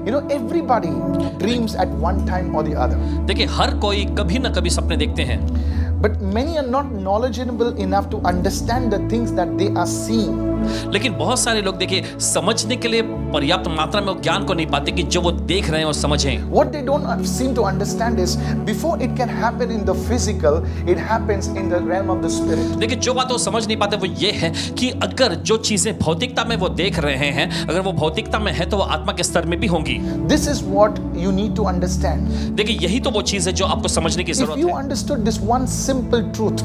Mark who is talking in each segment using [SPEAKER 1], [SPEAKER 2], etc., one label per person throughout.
[SPEAKER 1] You know, everybody dreams at one time or the other.
[SPEAKER 2] देखिए हर कोई कभी ना कभी सपने देखते हैं,
[SPEAKER 1] But many are not knowledgeable enough to understand the things that they are seeing.
[SPEAKER 2] लेकिन बहुत सारे लोग देखिए समझने के लिए पर्याप्त मात्रा में ज्ञान को नहीं पाते कि जो वो देख रहे हैं वो समझें।
[SPEAKER 1] What they don't seem to understand is before it can happen in the physical, it happens in the realm of the spirit.
[SPEAKER 2] देखिए जो बात वो समझ नहीं पाते वो ये है कि अगर जो चीजें भौतिकता में वो देख रहे हैं, अगर वो भौतिकता में है तो वो आत्मा के स्तर में भी होंगी।
[SPEAKER 1] This is what you need to understand.
[SPEAKER 2] देखिए यही तो वो चीज है जो आपको समझने की
[SPEAKER 1] If
[SPEAKER 2] जरूरत
[SPEAKER 1] you
[SPEAKER 2] है।
[SPEAKER 1] understood this one simple truth,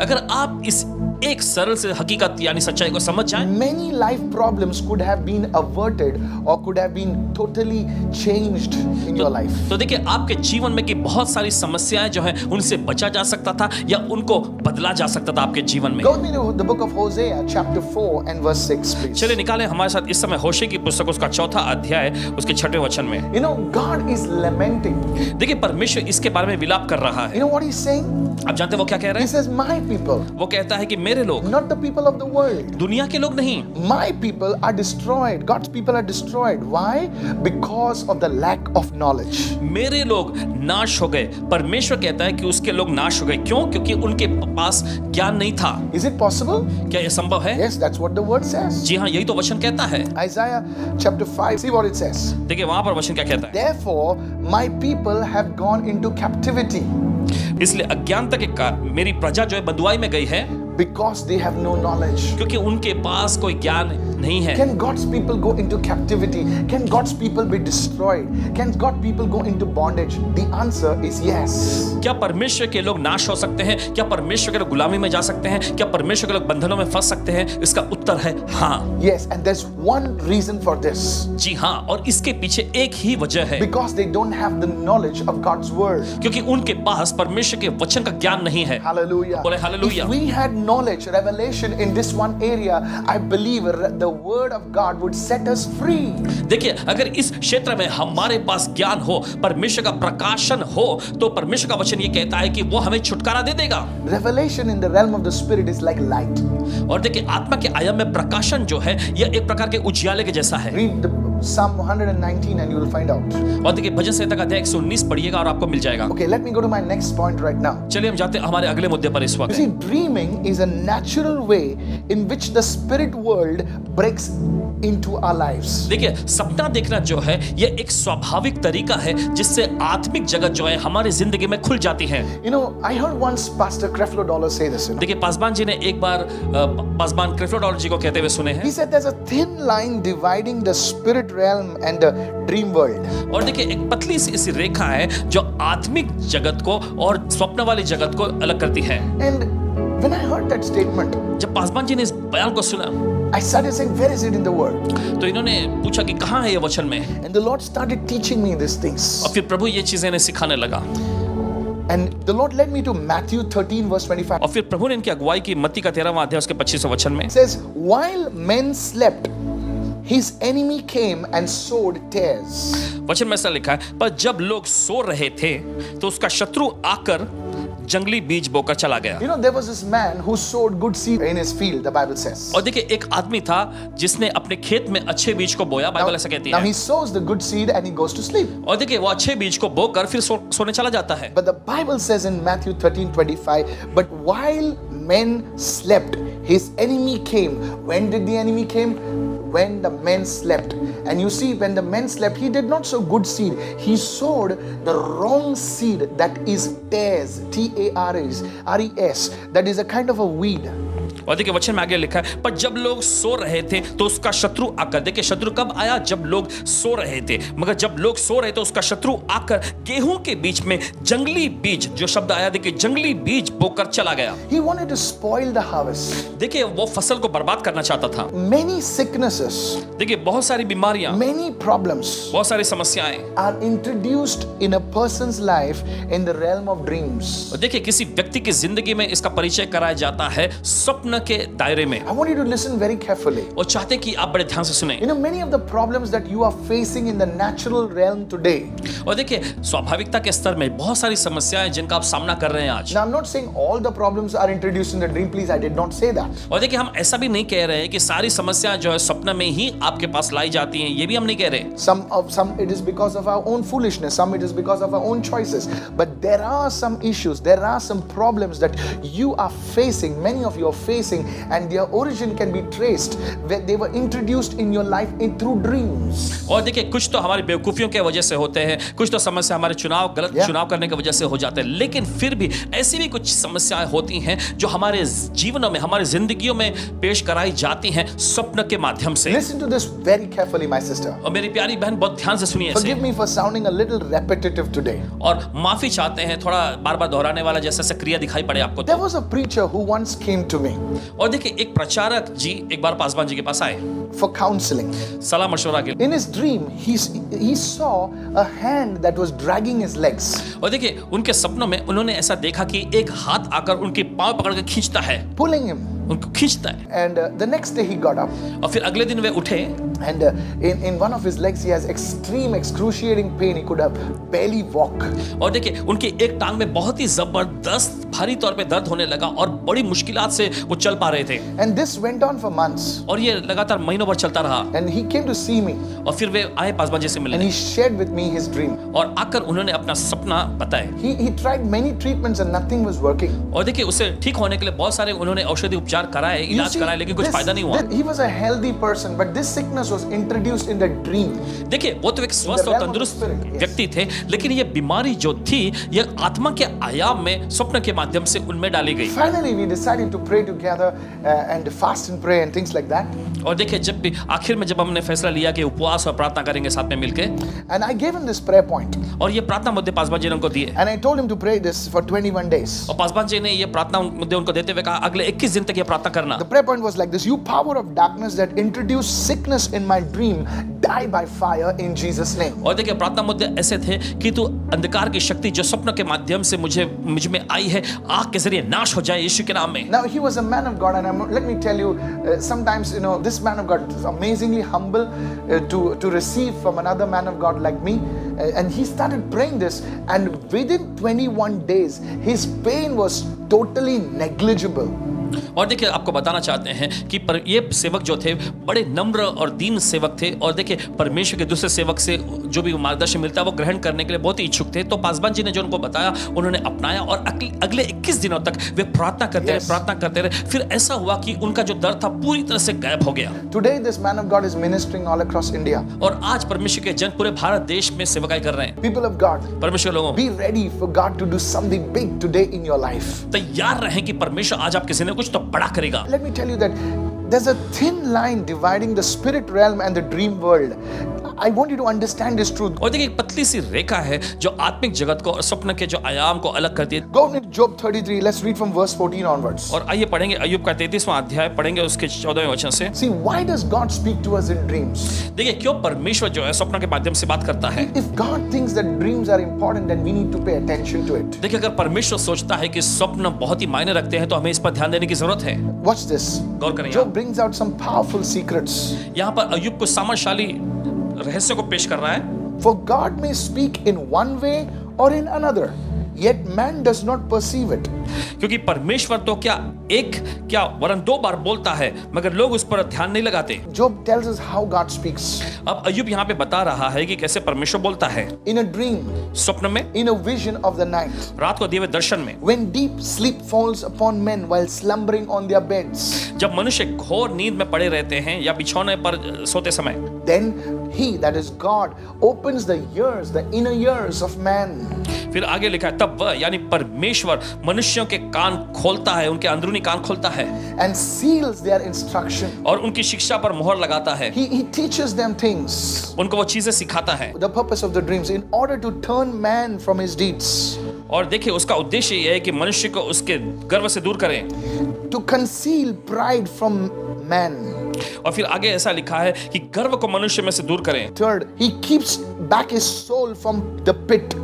[SPEAKER 2] अगर आप इस एक सरल से हकीकत यानी सच्चाई को समझ जाएं,
[SPEAKER 1] many life problems could have been averted or could have been totally changed in your life.
[SPEAKER 2] तो देखिए आपके जीवन में की बहुत सारी समस्याएं जो हैं उनसे बचा जा सकता था या उनको बदला जा सकता था आपके जीवन में।
[SPEAKER 1] Go with me to the book of Hosea, chapter 4 and verse 6, please.
[SPEAKER 2] चलिए निकालें हमारे साथ इस समय होशे की पुस्तक उसका 4था अध्याय उसके 6वें वचन में।
[SPEAKER 1] You know, God is lamenting.
[SPEAKER 2] देखिए परमेश्वर इसके बारे में विलाप कर रहा है।
[SPEAKER 1] You know what he's saying?
[SPEAKER 2] आप जानते हैं वो क्या कह रहे
[SPEAKER 1] He
[SPEAKER 2] हैं?
[SPEAKER 1] says, my people,
[SPEAKER 2] वो कहता है कि मेरे लोग,
[SPEAKER 1] not the people of the world.
[SPEAKER 2] दुनिया के लोग नहीं,
[SPEAKER 1] My people are destroyed. God's people are destroyed. Why? Because of the lack of knowledge.
[SPEAKER 2] मेरे लोग नाश हो गए। परमेश्वर कहता है कि उसके लोग नाश हो गए। क्यों? क्योंकि उनके पास ज्ञान नहीं था।
[SPEAKER 1] Is it possible?
[SPEAKER 2] क्या यह संभव है?
[SPEAKER 1] Yes, that's what the word says.
[SPEAKER 2] जी हाँ, यही तो वचन कहता है।
[SPEAKER 1] Isaiah chapter 5, see what it says.
[SPEAKER 2] देखिए वहां पर वचन क्या कहता है?
[SPEAKER 1] Therefore, my people have gone into captivity
[SPEAKER 2] इसलिए अज्ञानता के कारण मेरी प्रजा जो है बंधुआई में गई है
[SPEAKER 1] because they have no knowledge.
[SPEAKER 2] क्योंकि उनके पास कोई ज्ञान नहीं है।
[SPEAKER 1] Can God's people go into captivity? Can God's people be destroyed? Can God's people go into bondage? The answer is yes.
[SPEAKER 2] क्या परमेश्वर के लोग नाश हो सकते हैं? क्या परमेश्वर के लोग गुलामी में जा सकते हैं? क्या परमेश्वर के लोग बंधनों में फंस सकते हैं? इसका उत्तर है हाँ।
[SPEAKER 1] Yes, and there's one reason for this.
[SPEAKER 2] जी हाँ, और इसके पीछे एक ही वजह है,
[SPEAKER 1] Because they don't have the knowledge of God's word.
[SPEAKER 2] क्योंकि उनके पास परमेश्वर के वचन का ज्ञान नहीं है।
[SPEAKER 1] Hallelujah.
[SPEAKER 2] बोले hallelujah.
[SPEAKER 1] If we had knowledge, revelation in this one area, I believe the word of God would set us free.
[SPEAKER 2] देखिए अगर इस क्षेत्र में हमारे पास ज्ञान हो, परमेश्वर का प्रकाशन हो, तो परमेश्वर का वचन ये कहता है कि वो हमें छुटकारा दे देगा।
[SPEAKER 1] Revelation in the realm of the spirit is like light.
[SPEAKER 2] और देखिए आत्मा के आयाम में प्रकाशन जो है यह एक प्रकार के उजियाले के जैसा है।
[SPEAKER 1] Read the Psalm 119 and you will find out.
[SPEAKER 2] और देखिए भजन संहिता का अध्याय 119 पढ़िएगा और आपको मिल जाएगा।
[SPEAKER 1] Okay, let me go to my next point right now.
[SPEAKER 2] चलिए हम जाते हैं हमारे अगले मुद्दे पर इस
[SPEAKER 1] You
[SPEAKER 2] वक्त।
[SPEAKER 1] see, dreaming is a natural way in which the spirit world breaks into our lives.
[SPEAKER 2] देखिए सपना देखना जो है यह एक स्वाभाविक तरीका है जिससे आत्मिक जगत जो है हमारी जिंदगी में खुल जाती है।
[SPEAKER 1] You know, I heard once Pastor Creflo Dollar say this.
[SPEAKER 2] देखिए पासवान जी ने एक बार पासवान क्रेफ्लो डॉलर जी को कहते हुए सुने हैं।
[SPEAKER 1] He said there's a thin line dividing the spirit realm and the dream world.
[SPEAKER 2] और देखिए एक पतली सी ऐसी रेखा है जो आत्मिक जगत को और स्वप्न वाली जगत को अलग करती है।
[SPEAKER 1] And when I heard that statement,
[SPEAKER 2] जब पासवान जी ने इस बयान को सुना
[SPEAKER 1] I started saying, where is it in the word?
[SPEAKER 2] तो इन्होंने पूछा कि कहाँ है ये वचन में,
[SPEAKER 1] And the Lord started teaching me these things.
[SPEAKER 2] और फिर प्रभु ये चीजें इन्हें सिखाने लगा।
[SPEAKER 1] And the Lord led me to Matthew 13 verse 25.
[SPEAKER 2] और फिर प्रभु ने इनकी अगुवाई की मत्ती का 13वां अध्याय उसके 25वें वचन में।
[SPEAKER 1] It says, while men slept, his enemy came and sowed tares.
[SPEAKER 2] वचन में ऐसा लिखा है, पर जब लोग सो रहे थे तो उसका शत्रु आकर जंगली बीज बोकर चला गया।
[SPEAKER 1] You know, there was this man who sowed good seed in his field, the Bible says.
[SPEAKER 2] और देखिए एक आदमी था जिसने अपने खेत में अच्छे बीज को बोया, बाइबल ऐसा कहती
[SPEAKER 1] Now
[SPEAKER 2] है।
[SPEAKER 1] he sows the good seed and he goes to sleep.
[SPEAKER 2] और देखिए वो अच्छे बीज को बोकर फिर सोने चला जाता है।
[SPEAKER 1] But the Bible says in Matthew 13:25, but while men slept, his enemy came. When did the enemy came? When the men slept. And you see, when the men slept, he did not sow good seed. He sowed the wrong seed, that is tares, T-A-R-E-S. That is a kind of a weed.
[SPEAKER 2] और देखिए वचन में आगे लिखा है, पर जब लोग सो रहे थे तो उसका शत्रु आकर, देखिए शत्रु कब आया? जब लोग सो रहे थे। मगर जब लोग सो रहे तो उसका शत्रु आकर गेहूं के बीच में जंगली बीज, जो शब्द आया देखिए जंगली बीज बोकर चला गया।
[SPEAKER 1] He wanted to spoil the harvest.
[SPEAKER 2] देखिए वो फसल को बर्बाद करना चाहता था।
[SPEAKER 1] Many sicknesses,
[SPEAKER 2] देखिए बहुत सारी बीमारियां,
[SPEAKER 1] many problems
[SPEAKER 2] बहुत सारी समस्याएं
[SPEAKER 1] are introduced in a person's life in the realm of dreams.
[SPEAKER 2] और देखिए किसी व्यक्ति की जिंदगी में इसका परिचय कराया जाता है स्वप्न स्वप्न के दायरे में।
[SPEAKER 1] I want you to listen very carefully.
[SPEAKER 2] और चाहते कि आप बड़े ध्यान से सुने।
[SPEAKER 1] You know, many of the problems that you are facing in the natural realm today.
[SPEAKER 2] और देखिए स्वाभाविकता के स्तर में बहुत सारी समस्याएं जिनका आप सामना कर रहे हैं आज।
[SPEAKER 1] Now, I'm not saying all the problems are introduced in the dream. Please, I did not say that.
[SPEAKER 2] और देखिए हम ऐसा भी नहीं कह रहे हैं कि सारी समस्याएं जो है स्वप्न में ही आपके पास लाई जाती हैं, ये भी हम नहीं कह रहे।
[SPEAKER 1] Some it is because of our own foolishness. Some it is because of our own choices. But there are some issues. There are some problems that you are facing. Many of you are facing, and their origin can be traced where they were introduced in your life through dreams.
[SPEAKER 2] और देखिए कुछ तो हमारी बेवकूफियों की वजह से होते हैं, कुछ तो समस्या हमारे गलत चुनाव करने की वजह से हो जाते हैं, लेकिन फिर भी ऐसी भी कुछ समस्याएं होती हैं जो हमारे जीवनों में, हमारी जिंदगियों में पेश कराई जाती हैं स्वप्न के माध्यम से।
[SPEAKER 1] Listen to this very carefully, my sister.
[SPEAKER 2] और मेरी प्यारी बहन बहुत ध्यान से सुनिए इसे।
[SPEAKER 1] Forgive me for sounding a little repetitive today.
[SPEAKER 2] और माफी चाहते हैं, थोड़ा बार-बार दोहराने वाला जैसा सक्रिय दिखाई पड़े आपको।
[SPEAKER 1] There was a preacher who once came to me
[SPEAKER 2] और देखिए एक प्रचारक जी एक बार पासवान जी के पास आए
[SPEAKER 1] for counseling.
[SPEAKER 2] सलाह मशवरा के।
[SPEAKER 1] In his dream, he saw a hand that was dragging his legs.
[SPEAKER 2] और देखिए उनके सपनों में उन्होंने ऐसा देखा कि एक हाथ आकर उनके पांव पकड़ के खींचता है,
[SPEAKER 1] Pulling him.
[SPEAKER 2] उनको खींचता है।
[SPEAKER 1] And the next day he got up.
[SPEAKER 2] और फिर अगले दिन वे उठे
[SPEAKER 1] And in one of his legs he has extreme excruciating pain. He could have barely walk.
[SPEAKER 2] और देखिए उनकी एक टांग में बहुत ही जबरदस्त भारी तौर पे दर्द होने लगा और बड़ी मुश्किलात से वो चल पा रहे थे।
[SPEAKER 1] And this went on for months.
[SPEAKER 2] और ये लगातार महीनों भर चलता रहा।
[SPEAKER 1] And he came to see me.
[SPEAKER 2] और फिर वे आए पासवान जी से
[SPEAKER 1] And
[SPEAKER 2] मिलने
[SPEAKER 1] he shared with me his dream.
[SPEAKER 2] और आकर उन्होंने अपना सपना बताया।
[SPEAKER 1] He tried many treatments and nothing was working.
[SPEAKER 2] और देखिए उसे ठीक होने के लिए बहुत सारे उन्होंने औषधि उपचार कराए,
[SPEAKER 1] You
[SPEAKER 2] इलाज
[SPEAKER 1] see,
[SPEAKER 2] कराए, लेकिन कुछ फायदा नहीं हुआ।
[SPEAKER 1] he was a healthy person, but this sickness was introduced in the dream.
[SPEAKER 2] देखिए वो तो एक स्वस्थ और तंदुरुस्त व्यक्ति थे, लेकिन ये बीमारी जो थी ये आत्मा के आयाम में स्वप्न के माध्यम से उनमें डाली गई।
[SPEAKER 1] Finally, we decided to pray together and fast and pray and things like that.
[SPEAKER 2] और देखिए जब भी आखिर में जब हमने फैसला लिया कि उपवास और प्रार्थना करेंगे साथ में मिलके,
[SPEAKER 1] And I gave him this prayer point.
[SPEAKER 2] और ये प्रार्थना मुद्दे पासवान जी ने उनको दिए।
[SPEAKER 1] And I told him to pray this for 21 days.
[SPEAKER 2] और पासवान जी ने ये प्रार्थना मुद्दे उनको देते हुए कहा अगले 21 दिन तक ये प्रार्थना करना।
[SPEAKER 1] The prayer point was like this: You power of darkness that introduced sickness in my dream, die by fire in Jesus' name.
[SPEAKER 2] और देखिए प्रार्थना मुद्दे ऐसे थे कि तू अंधकार की शक्ति जो स्वप्न के माध्यम से मुझ में आई है, आग के जरिए नाश हो जाए यीशु के नाम में।
[SPEAKER 1] Now he was a man of God, and let me tell you, sometimes this man of God is amazingly humble to receive from another man of God like me, and he started praying this, and within 21 days, his pain was totally negligible.
[SPEAKER 2] और देखिए आपको बताना चाहते हैं कि ये सेवक जो थे बड़े नम्र और दीन सेवक थे, और देखिए परमेश्वर के दूसरे सेवक से जो भी मार्गदर्शन मिलता है वो ग्रहण करने के लिए बहुत ही इच्छुक थे। तो पासवान जी ने जो उनको बताया उन्होंने अपनाया, और अगले 21 दिनों तक वे प्रार्थना करते रहे। फिर ऐसा हुआ कि उनका जो दर्द था पूरी तरह से गायब हो गया।
[SPEAKER 1] Today this man of God is ministering all across India.
[SPEAKER 2] और आज परमेश्वर के जन पूरे भारत देश में सेवकाई कर रहे हैं।
[SPEAKER 1] People of God,
[SPEAKER 2] परमेश्वर लोगों,
[SPEAKER 1] be ready for God to do something big today in your life.
[SPEAKER 2] तैयार रहें कि परमेश्वर आज आपके जिंदगी में कुछ तो बड़ा करेगा।
[SPEAKER 1] Let me tell you that there's a thin line dividing the spirit realm and the dream world. I want you to understand this truth.
[SPEAKER 2] और देखिए एक पतली सी रेखा है जो आत्मिक जगत को और स्वप्न के जो आयाम को अलग करती है।
[SPEAKER 1] Go to Job 33. Let's read from verse 14 onwards.
[SPEAKER 2] और आइए पढ़ेंगे अय्यूब का 33वां अध्याय, पढ़ेंगे उसके 14वें वचन से।
[SPEAKER 1] See, why does God speak to us in dreams?
[SPEAKER 2] देखिए क्यों परमेश्वर जो है स्वप्न के माध्यम से बात करता है।
[SPEAKER 1] If God thinks that dreams are important, then we need to pay attention to it.
[SPEAKER 2] देखिए अगर परमेश्वर सोचता है कि स्वप्न बहुत ही मायने रखते हैं तो हमें इस पर ध्यान देने की जरूरत है।
[SPEAKER 1] Watch this.
[SPEAKER 2] गौर करें।
[SPEAKER 1] Job brings out some powerful secrets.
[SPEAKER 2] यहाँ पर अय्यूब को सामर्थ्यशाली रहस्य को पेश कर रहा है।
[SPEAKER 1] For God may speak in one way or in another, yet man does not perceive it.
[SPEAKER 2] क्योंकि परमेश्वर तो क्या वरन 2 बार बोलता है मगर लोग उस पर ध्यान नहीं लगाते।
[SPEAKER 1] Job tells us how God speaks.
[SPEAKER 2] अब अय्यूब यहाँ पे बता रहा है कि कैसे परमेश्वर बोलता है।
[SPEAKER 1] In a dream,
[SPEAKER 2] स्वप्न में,
[SPEAKER 1] in a vision of the night,
[SPEAKER 2] रात को दिए हुए दर्शन में,
[SPEAKER 1] when deep sleep falls upon men while slumbering on their beds,
[SPEAKER 2] जब मनुष्य घोर नींद में पड़े रहते हैं या बिछौने पर सोते समय,
[SPEAKER 1] then he, that is God, opens the ears, the inner ears of man.
[SPEAKER 2] फिर आगे लिखा है तब वह यानी परमेश्वर मनुष्यों के कान खोलता है, उनके अंदरूनी कान खोलता है,
[SPEAKER 1] and seals their instruction.
[SPEAKER 2] और उनकी शिक्षा पर मोहर लगाता है।
[SPEAKER 1] He teaches them things.
[SPEAKER 2] उनको वो चीजें सिखाता है।
[SPEAKER 1] The purpose of the dreams in order to turn man from his deeds.
[SPEAKER 2] और देखिए उसका उद्देश्य यह है कि मनुष्य को उसके गर्व से दूर करें,
[SPEAKER 1] To conceal pride from man.
[SPEAKER 2] और फिर आगे ऐसा लिखा है कि गर्व को मनुष्य में से दूर करें।
[SPEAKER 1] Third, he keeps back his soul from the pit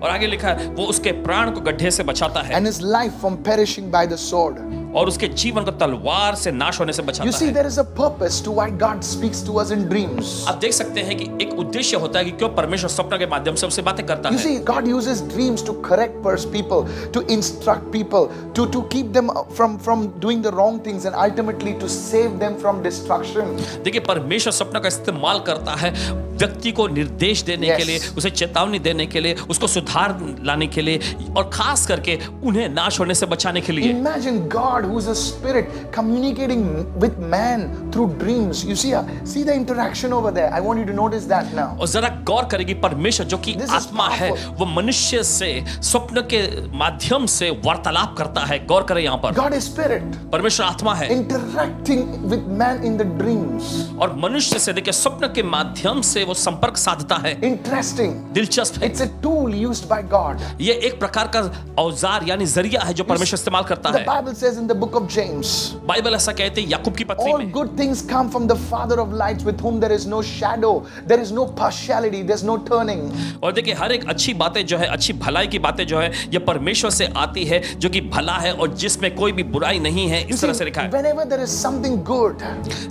[SPEAKER 2] और आगे लिखा है वो उसके प्राण को गड्ढे से बचाता है
[SPEAKER 1] and his life from perishing by the sword.
[SPEAKER 2] और उसके जीवन को तलवार से नाश होने से
[SPEAKER 1] You
[SPEAKER 2] बचाता
[SPEAKER 1] see,
[SPEAKER 2] है।
[SPEAKER 1] there is a purpose to why God speaks to us in dreams.
[SPEAKER 2] आप देख सकते हैं कि एक उद्देश्य होता है कि क्यों परमेश्वर स्वप्न के माध्यम से उससे बातें करता
[SPEAKER 1] You
[SPEAKER 2] है।
[SPEAKER 1] see, God uses dreams to correct people, to instruct people, to keep them from doing the wrong things and ultimately to save them from destruction.
[SPEAKER 2] देखिए, परमेश्वर स्वप्न का इस्तेमाल करता है व्यक्ति को निर्देश देने
[SPEAKER 1] Yes.
[SPEAKER 2] के लिए, उसे चेतावनी देने के लिए, उसको सुधार लाने के लिए और खास करके उन्हें नाश होने से बचाने के लिए।
[SPEAKER 1] Imagine God, who is a spirit, communicating with man through dreams. You see the interaction over there. I want you to notice that now.
[SPEAKER 2] और जरा गौर करेगी, परमेश्वर जो कि
[SPEAKER 1] This is
[SPEAKER 2] आत्मा है,
[SPEAKER 1] powerful.
[SPEAKER 2] वो मनुष्य से स्वप्न के माध्यम से वार्तालाप करता है। गौर करें यहाँ पर,
[SPEAKER 1] God is spirit,
[SPEAKER 2] परमेश्वर आत्मा है
[SPEAKER 1] interacting with man in the dreams.
[SPEAKER 2] और मनुष्य से देखिए स्वप्न के माध्यम से वो संपर्क साधता है।
[SPEAKER 1] Interesting.
[SPEAKER 2] दिलचस्प है,
[SPEAKER 1] It's a tool used by God.
[SPEAKER 2] ये एक प्रकार का औजार यानी जरिया है जो परमेश्वर इस्तेमाल करता
[SPEAKER 1] The
[SPEAKER 2] है।
[SPEAKER 1] Bible says in the book of James,
[SPEAKER 2] Bible ऐसा कहते हैं याकूब की पत्री
[SPEAKER 1] all
[SPEAKER 2] में,
[SPEAKER 1] good things come from the Father of lights, with whom there is no shadow, there is no partiality, there's no turning.
[SPEAKER 2] और देखिए हर एक अच्छी बातें जो है, अच्छी भलाई की बातें जो है, ये परमेश्वर से आती है जो कि भला है और जिसमें कोई भी बुराई नहीं है।
[SPEAKER 1] You
[SPEAKER 2] इस
[SPEAKER 1] see,
[SPEAKER 2] तरह से लिखा है।
[SPEAKER 1] whenever there is something good,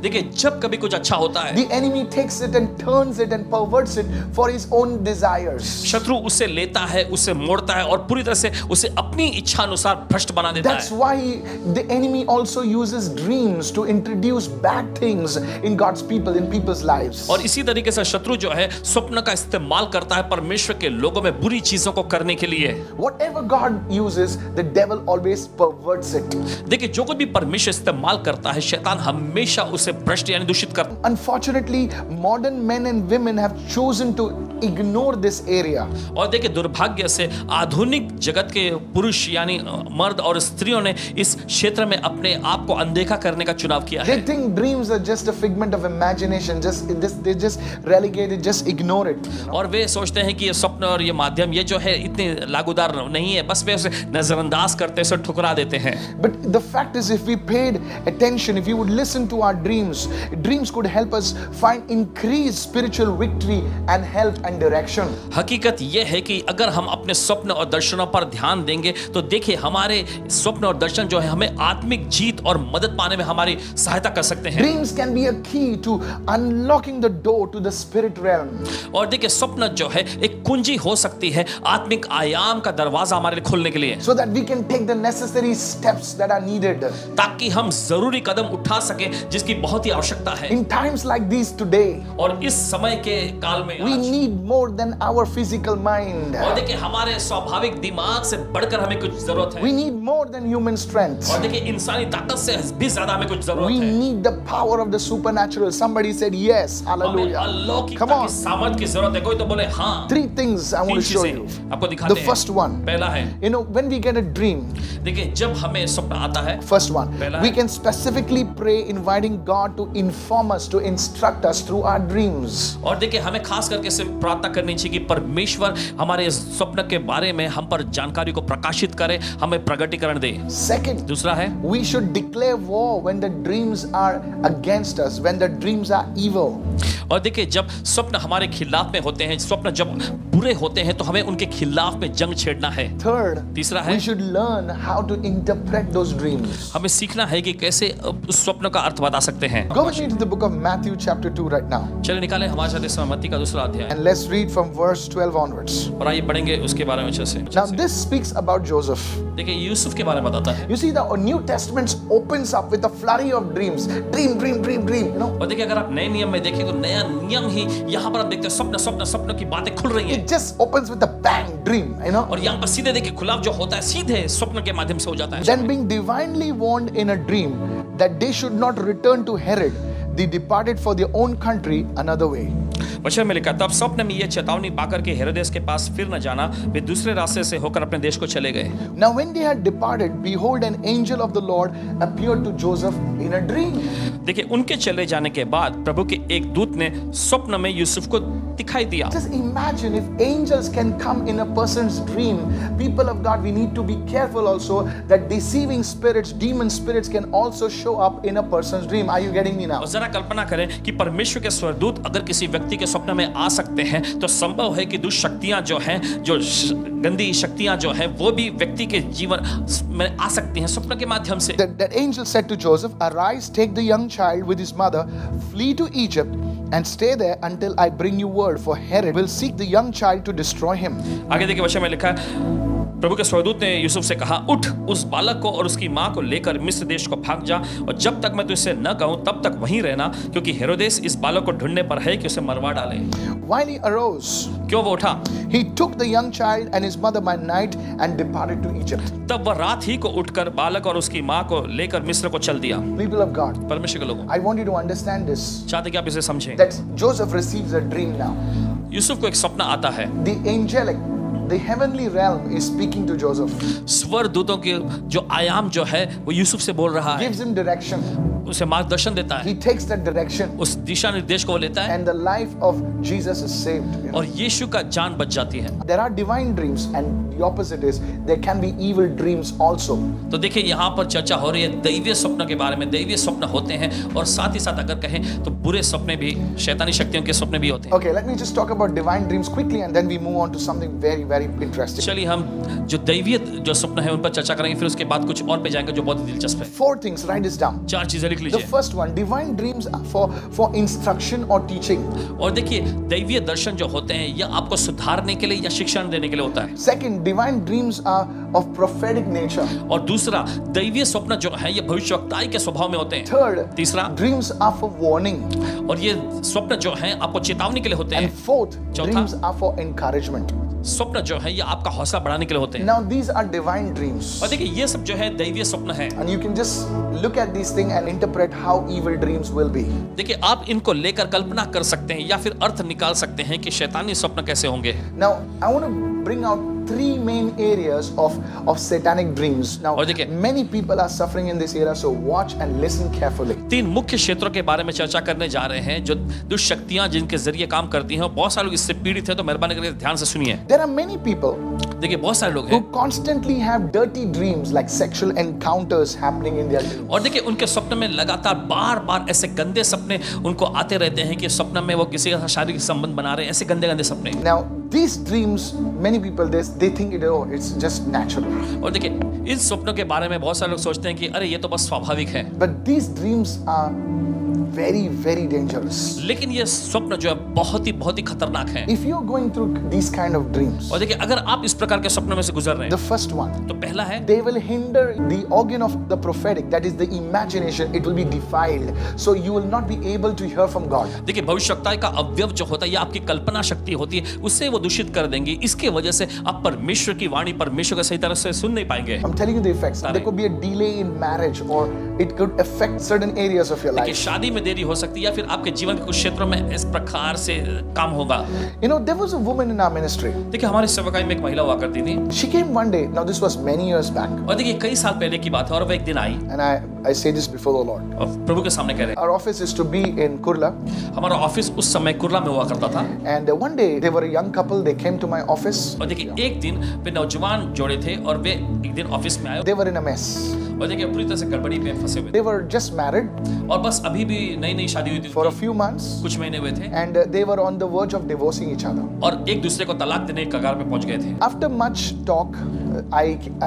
[SPEAKER 2] देखिए जब कभी कुछ अच्छा होता है,
[SPEAKER 1] the enemy takes it and turns it and perverts it for his own desires.
[SPEAKER 2] शत्रु उसे लेता है, उसे मोड़ता है और पूरी तरह से उसे अपनी इच्छा अनुसार भ्रष्ट बना देता
[SPEAKER 1] That's
[SPEAKER 2] है।
[SPEAKER 1] why the enemy also uses dreams to introduce bad things in God's people, in people's lives.
[SPEAKER 2] और इसी तरीके से शत्रु जो है स्वप्न का इस्तेमाल करता है परमेश्वर के लोगों में बुरी चीजों को करने के लिए।
[SPEAKER 1] Whatever God uses, the devil always perverts it.
[SPEAKER 2] देखिए जो कुछ भी परमेश्वर इस्तेमाल करता है, शैतान हमेशा उसे भ्रष्ट यानी दूषित करता है।
[SPEAKER 1] Unfortunately, modern men and women have chosen to ignore this area.
[SPEAKER 2] और देखिए दुर्भाग्य से आधुनिक जगत के पुरुष यानी मर्द और स्त्रियों ने इस क्षेत्र में अपने आप को अनदेखा करने का चुनाव किया
[SPEAKER 1] They
[SPEAKER 2] है।
[SPEAKER 1] think dreams are just a figment of imagination. They just relegate it, just ignore it.
[SPEAKER 2] और वे सोचते हैं कि ये स्वप्न और ये माध्यम ये जो है इतने लागूदार नहीं है, बस वे उसे नजरअंदाज करते हैं, उसे ठुकरा देते हैं।
[SPEAKER 1] But the fact is, if we paid attention, if you would listen to our dreams, dreams could help us find increased spiritual victory and help and direction.
[SPEAKER 2] हकीकत यह है कि अगर हम अपने स्वप्न और दर्शनों पर ध्यान देंगे तो देखिए हमारे स्वप्न और दर्शन जो है हमें आत्मिक जीत और मदद पाने में हमारी सहायता कर सकते हैं।
[SPEAKER 1] Dreams can be a key to unlocking the door to the spirit realm.
[SPEAKER 2] और देखिए स्वप्न जो है एक कुंजी हो सकती है आत्मिक आयाम का दरवाजा हमारे लिए खोलने के लिए,
[SPEAKER 1] So that we can take the necessary steps that are needed.
[SPEAKER 2] ताकि हम जरूरी कदम उठा सके जिसकी बहुत ही आवश्यकता है।
[SPEAKER 1] In times like these today,
[SPEAKER 2] और इस समय के काल में
[SPEAKER 1] we
[SPEAKER 2] आज,
[SPEAKER 1] need more than our physical mind.
[SPEAKER 2] और देखिए हमारे स्वाभाविक दिमाग से बढ़कर हमें कुछ जरूरत
[SPEAKER 1] We
[SPEAKER 2] है।
[SPEAKER 1] need more than human strength.
[SPEAKER 2] और देखिए इंसानी ताकत से भी ज्यादा हमें कुछ जरूरत
[SPEAKER 1] We
[SPEAKER 2] है।
[SPEAKER 1] need the power of the supernatural. Somebody said yes.
[SPEAKER 2] हमें
[SPEAKER 1] Hallelujah.
[SPEAKER 2] अलौकिकता
[SPEAKER 1] Come
[SPEAKER 2] की
[SPEAKER 1] on.
[SPEAKER 2] सामर्थ की जरूरत है। कोई तो बोले हाँ।
[SPEAKER 1] Three things I want
[SPEAKER 2] तीन
[SPEAKER 1] to show
[SPEAKER 2] चीजें
[SPEAKER 1] you.
[SPEAKER 2] आपको दिखाते
[SPEAKER 1] The
[SPEAKER 2] हैं।
[SPEAKER 1] first one,
[SPEAKER 2] पहला है,
[SPEAKER 1] you know, when we get a dream,
[SPEAKER 2] देखिए जब हमें स्वप्न आता है,
[SPEAKER 1] first one,
[SPEAKER 2] पहला
[SPEAKER 1] we
[SPEAKER 2] है।
[SPEAKER 1] can specifically pray inviting God to inform us, to instruct us through our dreams.
[SPEAKER 2] और देखिए हमें खास करके से प्रार्थना करनी चाहिए कि परमेश्वर हमारे स्वप्न के बारे में हम पर जानकारी को प्रकाशित करे, हमें प्रगटीकरण दे।
[SPEAKER 1] Second,
[SPEAKER 2] दूसरा है,
[SPEAKER 1] we should declare war when the dreams are against us, when the dreams are evil.
[SPEAKER 2] और देखिए जब स्वप्न हमारे खिलाफ में होते हैं, स्वप्न जब बुरे होते हैं तो हमें उनके खिलाफ में जंग छेड़ना है।
[SPEAKER 1] Third,
[SPEAKER 2] तीसरा है,
[SPEAKER 1] we should learn how to interpret those dreams.
[SPEAKER 2] हमें सीखना है कि कैसे उस स्वप्न का अर्थ बता सकते हैं।
[SPEAKER 1] Go with me to the book of Matthew chapter 2 right now.
[SPEAKER 2] चलिए निकालें हमारे साथ इस मत्ती का दूसरा अध्याय
[SPEAKER 1] And let's read from verse 12 onwards.
[SPEAKER 2] और आइए पढ़ेंगे उसके बारे में अच्छे से।
[SPEAKER 1] Now this speaks about Joseph.
[SPEAKER 2] देखिए यूसुफ के बारे में बताता है।
[SPEAKER 1] You see, the New Testament opens up with a flurry of dreams. Dream, dream, dream, dream, you know.
[SPEAKER 2] और देखिए अगर आप नए नियम में देखें तो नया नियम ही यहाँ पर आप देखते हैं स्वप्न स्वप्न स्वप्न की बातें खुल रही हैं।
[SPEAKER 1] It just opens with a bang, dream, you know.
[SPEAKER 2] और यहाँ पर सीधे देखिए खुलाव जो होता है सीधे स्वप्न के माध्यम से हो जाता है।
[SPEAKER 1] Then being divinely warned in a dream that they should not return to Herod, they departed for their own country another way.
[SPEAKER 2] वचन में लिखा, तब स्वप्न में यह चेतावनी पाकर के हेरोदेस के पास फिर न जाना, वे दूसरे रास्ते से होकर अपने देश को चले गए।
[SPEAKER 1] Now when they had departed, behold, an angel of the Lord appeared to Joseph in a dream.
[SPEAKER 2] देखिए उनके चले जाने के बाद प्रभु के एक दूत ने स्वप्न में यूसुफ को दिखाई दिया।
[SPEAKER 1] Just imagine if angels can come in a person's dream. People of God, we need to be careful also that deceiving spirits, demon spirits can also show up in a person's dream. Are you getting me now?
[SPEAKER 2] और जरा कल्पना करें कि परमेश्वर के स्वर्गदूत अगर किसी व्यक्ति के स्वप्न में आ सकते हैं तो संभव है कि दुष्ट शक्तियां जो हैं, जो गंदी शक्तियां जो हैं, वो भी व्यक्ति के जीवन में आ सकती हैं स्वप्न के माध्यम से।
[SPEAKER 1] That angel said to Joseph, "Arise, take the young child with his mother, flee to Egypt, and stay there until I bring you word, for Herod will seek the young child to destroy him."
[SPEAKER 2] आगे देखिए वचन में लिखा है, प्रभु के स्वर्गदूत ने यूसुफ से कहा, उठ, उस बालक को और उसकी मां को लेकर मिस्र देश को भाग जा, और जब तक मैं तुझसे न कहूं तब तक वहीं रहना, क्योंकि हेरोदेस इस बालक को ढूंढने पर है कि उसे मरवा डाले।
[SPEAKER 1] While he arose,
[SPEAKER 2] क्यों वो उठा?
[SPEAKER 1] he took the young child and his mother by night and departed to Egypt.
[SPEAKER 2] तब वह रात ही को उठकर बालक और उसकी मां को लेकर मिस्र को चल दिया।
[SPEAKER 1] People of God,
[SPEAKER 2] परमेश्वर के लोगों,
[SPEAKER 1] I want you to understand this,
[SPEAKER 2] चाहते कि आप इसे समझें।
[SPEAKER 1] that Joseph receives a dream now.
[SPEAKER 2] Yusuf को एक सपना आता है।
[SPEAKER 1] The angelic, the heavenly realm is speaking to Joseph,
[SPEAKER 2] स्वर्गदूतों के जो आयाम जो है वो यूसुफ से बोल रहा है,
[SPEAKER 1] gives him direction.
[SPEAKER 2] उसे मार्गदर्शन देता है,
[SPEAKER 1] He takes that direction,
[SPEAKER 2] उस दिशा निर्देश को वो लेता है
[SPEAKER 1] and the life of Jesus is saved. You know?
[SPEAKER 2] और यीशु का जान बच जाती है।
[SPEAKER 1] There are divine dreams, and the opposite is there can be evil dreams also.
[SPEAKER 2] तो देखिए यहाँ पर चर्चा हो रही है दैवीय स्वप्न के बारे में। दैवीय स्वप्न होते हैं और साथ ही साथ अगर कहें तो बुरे सपने भी, शैतानी शक्तियों के सपने भी होते हैं।
[SPEAKER 1] Okay, let me just talk about divine dreams quickly, and then we move on to something very, very interesting.
[SPEAKER 2] चलिए हम जो दैवीय जो स्वप्न है उन पर चर्चा करेंगे, फिर उसके बाद कुछ और पे जाएंगे जो बहुत दिलचस्प है।
[SPEAKER 1] 4 things, write this down.
[SPEAKER 2] 4 चीजें लिख
[SPEAKER 1] The
[SPEAKER 2] लीजिए।
[SPEAKER 1] first one, divine dreams are for instruction or teaching.
[SPEAKER 2] और देखिए दैवीय दर्शन जो होते हैं यह आपको सुधारने के लिए या शिक्षण देने के लिए होता है।
[SPEAKER 1] Second, divine dreams are of prophetic nature.
[SPEAKER 2] और दूसरा, दैवीय स्वप्न जो है ये भविष्यवक्ताई के स्वभाव में होते हैं।
[SPEAKER 1] Third,
[SPEAKER 2] तीसरा,
[SPEAKER 1] dreams are for warning.
[SPEAKER 2] और ये स्वप्न जो है आपको चेतावनी के लिए होते
[SPEAKER 1] And
[SPEAKER 2] हैं।
[SPEAKER 1] fourth,
[SPEAKER 2] चौथा,
[SPEAKER 1] dreams are for encouragement.
[SPEAKER 2] स्वप्न जो है ये आपका हौसला बढ़ाने के लिए होते हैं।
[SPEAKER 1] Now these are divine dreams.
[SPEAKER 2] और देखिए ये सब जो है दैवीय स्वप्न है।
[SPEAKER 1] And you can just look at these things and interpret how evil dreams will be.
[SPEAKER 2] देखिए आप इनको लेकर कल्पना कर सकते हैं या फिर अर्थ निकाल सकते हैं कि शैतानी स्वप्न कैसे होंगे।
[SPEAKER 1] Now I want to bring out 3 main areas of satanic dreams. Now
[SPEAKER 2] और देखिए,
[SPEAKER 1] many people are suffering in this area, so watch and listen carefully.
[SPEAKER 2] 3 मुख्य क्षेत्रों के बारे में चर्चा करने जा रहे हैं जो दुष्ट शक्तियां जिनके जरिए काम करती हैं, और बहुत सारे लोग इससे पीड़ित हैं, तो मेहरबानी करके ध्यान से सुनिए।
[SPEAKER 1] There are many people
[SPEAKER 2] देखिए बहुत सारे लोग
[SPEAKER 1] who
[SPEAKER 2] हैं
[SPEAKER 1] constantly have dirty dreams like sexual encounters happening in their dreams.
[SPEAKER 2] और देखिए उनके स्वप्न में लगातार बार-बार ऐसे गंदे सपने उनको आते रहते हैं कि स्वप्न में वो किसी के साथ शारीरिक संबंध बना रहे हैं, ऐसे गंदे सपने।
[SPEAKER 1] Now these dreams, many people they think it's just natural.
[SPEAKER 2] और देखिए इन स्वप्नों के बारे में बहुत सारे लोग सोचते हैं कि अरे ये तो बस स्वाभाविक है,
[SPEAKER 1] But these dreams are very, very dangerous.
[SPEAKER 2] लेकिन ये स्वप्न जो है बहुत ही खतरनाक है।
[SPEAKER 1] If you're going through these kind of dreams,
[SPEAKER 2] और देखिए अगर आप इस प्रकार के स्वप्नों में से गुजर रहे
[SPEAKER 1] the
[SPEAKER 2] हैं
[SPEAKER 1] first one,
[SPEAKER 2] तो पहला है
[SPEAKER 1] they will hinder the organ of the prophetic, that is the imagination. It will be defiled, so you will not be able to hear from God.
[SPEAKER 2] देखिए भविष्यवक्ता का अवयव जो होता है या आपकी कल्पना शक्ति होती है उससे वो दूषित कर देंगे। इसके वजह से आप परमेश्वर की वाणी, परमेश्वर को सही तरह से सुन नहीं पाएंगे।
[SPEAKER 1] I'm telling you the effects. There could be a delay in marriage, or it could affect certain areas of your
[SPEAKER 2] देखिए
[SPEAKER 1] life.
[SPEAKER 2] शादी में देरी हो सकती है या फिर आपके जीवन के कुछ क्षेत्रों में इस प्रकार से काम होगा।
[SPEAKER 1] You know, there was a woman in our ministry.
[SPEAKER 2] देखिए हमारे सेवकाई में एक महिला हुआ करती थी,
[SPEAKER 1] She came one day. Now this was many years back,
[SPEAKER 2] और देखिए कई साल पहले की बात है, और वह एक दिन आई
[SPEAKER 1] and I say this before the Lord.
[SPEAKER 2] और प्रभु के सामने कह रहे,
[SPEAKER 1] Our office is to be in Kurla,
[SPEAKER 2] हमारा ऑफिस उस समय कुर्ला में हुआ करता था।
[SPEAKER 1] and one day they were a young couple. They came to my office.
[SPEAKER 2] और देखिए एक दिन वे नौजवान जोड़े थे और वे एक दिन ऑफिस में आए,
[SPEAKER 1] They were in a mess.
[SPEAKER 2] और देखिए पूरी तरह से गड़बड़ी में फंसे हुए थे,
[SPEAKER 1] They were just married
[SPEAKER 2] और बस अभी भी नई शादी हुई थी,
[SPEAKER 1] for a few months,
[SPEAKER 2] कुछ महीने हुए थे,
[SPEAKER 1] and they were on the verge of divorcing each other.
[SPEAKER 2] और एक दूसरे को तलाक देने के कगार पे पहुंच गए थे।
[SPEAKER 1] After much talk,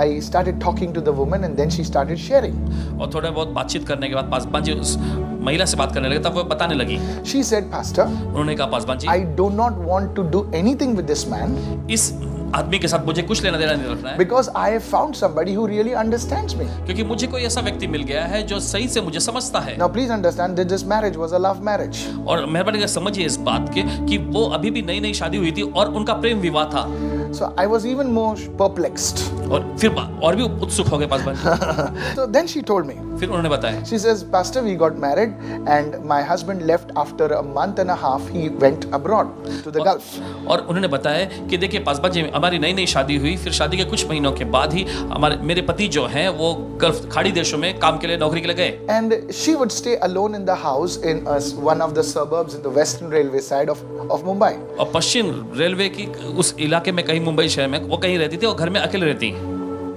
[SPEAKER 1] I started talking to the woman, and then she started sharing.
[SPEAKER 2] और थोड़ा बहुत बातचीत करने के बाद पासवान जी उस महिला से बात करने लगे, तब वो बताने लगी।
[SPEAKER 1] She said, Pastor,
[SPEAKER 2] उन्होंने कहा Paswan ji,
[SPEAKER 1] I do not want to do anything with this man
[SPEAKER 2] इस आदमी के साथ मुझे कुछ लेना देना नहीं रखना है,
[SPEAKER 1] because I have found somebody who really understands me.
[SPEAKER 2] क्योंकि मुझे कोई ऐसा व्यक्ति मिल गया है जो सही से मुझे समझता है।
[SPEAKER 1] Now please understand that this marriage was a love marriage.
[SPEAKER 2] और मेहरबानी करके समझिए इस बात के कि वो अभी भी नई शादी हुई थी और उनका प्रेम विवाह था।
[SPEAKER 1] So I was even more perplexed.
[SPEAKER 2] और फिर और भी उत्सुक हो गए Paswan ji.
[SPEAKER 1] So then she told me,
[SPEAKER 2] फिर उन्होंने बताया
[SPEAKER 1] she says, Pastor, we got married and my husband left after a month and a half. He went abroad to the Gulf.
[SPEAKER 2] और उन्होंने बताया कि देखिए पासवान जी, हमारी नई नई शादी हुई, फिर शादी के कुछ महीनों के बाद ही मेरे पति जो हैं वो गल्फ खाड़ी देशों में काम के लिए, नौकरी के लिए गए।
[SPEAKER 1] And she would stay alone in the house in one of the suburbs in the western railway side of Mumbai.
[SPEAKER 2] और पश्चिम रेलवे की उस इलाके में कहीं मुंबई शहर में वो कहीं रहती थी और घर में अकेले रहती।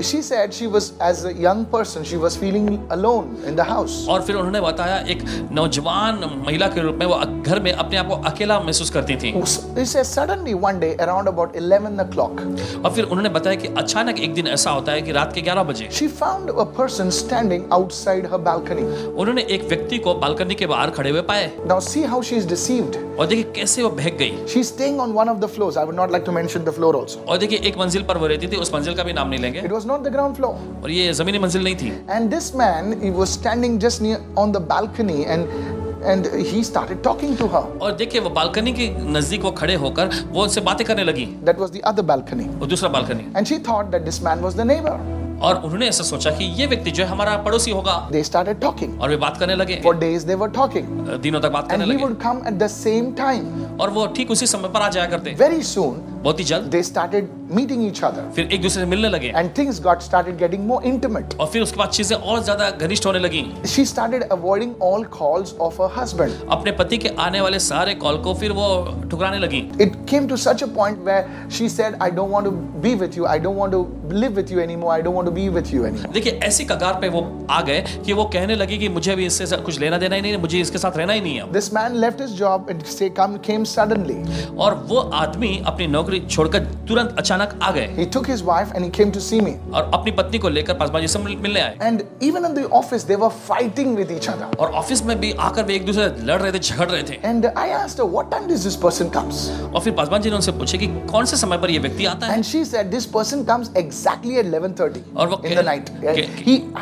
[SPEAKER 1] She said she was, as a young person, she was feeling alone in the house.
[SPEAKER 2] और फिर उन्होंने बताया एक नौजवान महिला के रूप में वो घर में अपने आप को अकेला महसूस करती थी।
[SPEAKER 1] She said suddenly one day around about 11 o'clock.
[SPEAKER 2] और फिर उन्होंने बताया कि अचानक एक दिन ऐसा होता है कि रात के 11 बजे
[SPEAKER 1] She found a person standing outside her balcony.
[SPEAKER 2] उन्होंने एक व्यक्ति को बालकनी के बाहर खड़े हुए पाए।
[SPEAKER 1] Now see how she is deceived.
[SPEAKER 2] और देखिए कैसे वो बहक गई।
[SPEAKER 1] She's staying on one of the floors. I would not like to mention the floor also.
[SPEAKER 2] और देखिए एक मंजिल पर वो रहती थी, उस मंजिल का भी नाम नहीं लेंगे।
[SPEAKER 1] It was not the ground floor.
[SPEAKER 2] और ये जमीनी मंजिल नहीं थी।
[SPEAKER 1] And this man, he was standing just near on the balcony and he started talking to her.
[SPEAKER 2] और देखिए वो बालकनी के नजदीक वो खड़े होकर वो उनसे बातें करने लगी।
[SPEAKER 1] That was the other balcony.
[SPEAKER 2] वो दूसरा balcony.
[SPEAKER 1] And she thought that this man was the neighbor.
[SPEAKER 2] और उन्होंने ऐसा सोचा कि ये व्यक्ति जो है हमारा पड़ोसी होगा।
[SPEAKER 1] They started talking.
[SPEAKER 2] और वे बात करने लगे।
[SPEAKER 1] For days they were talking.
[SPEAKER 2] दिनों तक बात
[SPEAKER 1] And
[SPEAKER 2] करने
[SPEAKER 1] he
[SPEAKER 2] लगे।
[SPEAKER 1] would come at the same time.
[SPEAKER 2] और वो ठीक उसी समय पर आ जाया करते।
[SPEAKER 1] Very soon,
[SPEAKER 2] बहुत ही जल्द
[SPEAKER 1] they started meeting each other.
[SPEAKER 2] फिर एक दूसरे से मिलने लगे।
[SPEAKER 1] And things started getting more intimate.
[SPEAKER 2] और फिर उसके बाद चीजें और ज्यादा घनिष्ठ होने लगी।
[SPEAKER 1] She started avoiding all calls of her husband.
[SPEAKER 2] अपने पति के आने वाले सारे कॉल को फिर वो ठुकराने लगी।
[SPEAKER 1] It came to such a point where she said, I don't want to be with you. I don't want to live with you anymore. I don't want to be with you anymore.
[SPEAKER 2] देखिए ऐसी कगार पे वो आ गए कि वो कहने लगी कि मुझे भी इससे कुछ लेना देना ही नहीं है, मुझे इसके साथ रहना ही नहीं है।
[SPEAKER 1] This man left his job and came suddenly.
[SPEAKER 2] और वो आदमी अपनी नौकरी छोड़कर तुरंत अचानक आ गए।
[SPEAKER 1] He took his wife and he came to see me.
[SPEAKER 2] और अपनी पत्नी को लेकर पासवान जी से मिलने आए।
[SPEAKER 1] And even in the office, they were fighting with each other.
[SPEAKER 2] और ऑफिस में भी आकर वे एक दूसरे से लड़ रहे थे, झगड़ रहे थे।
[SPEAKER 1] And I asked her, what time does this person comes?
[SPEAKER 2] और फिर पासवान जी ने उनसे पूछा कि कौन से समय पर ये व्यक्ति आता है।
[SPEAKER 1] And she said, this person comes exactly at 11:30
[SPEAKER 2] और वो
[SPEAKER 1] in the night.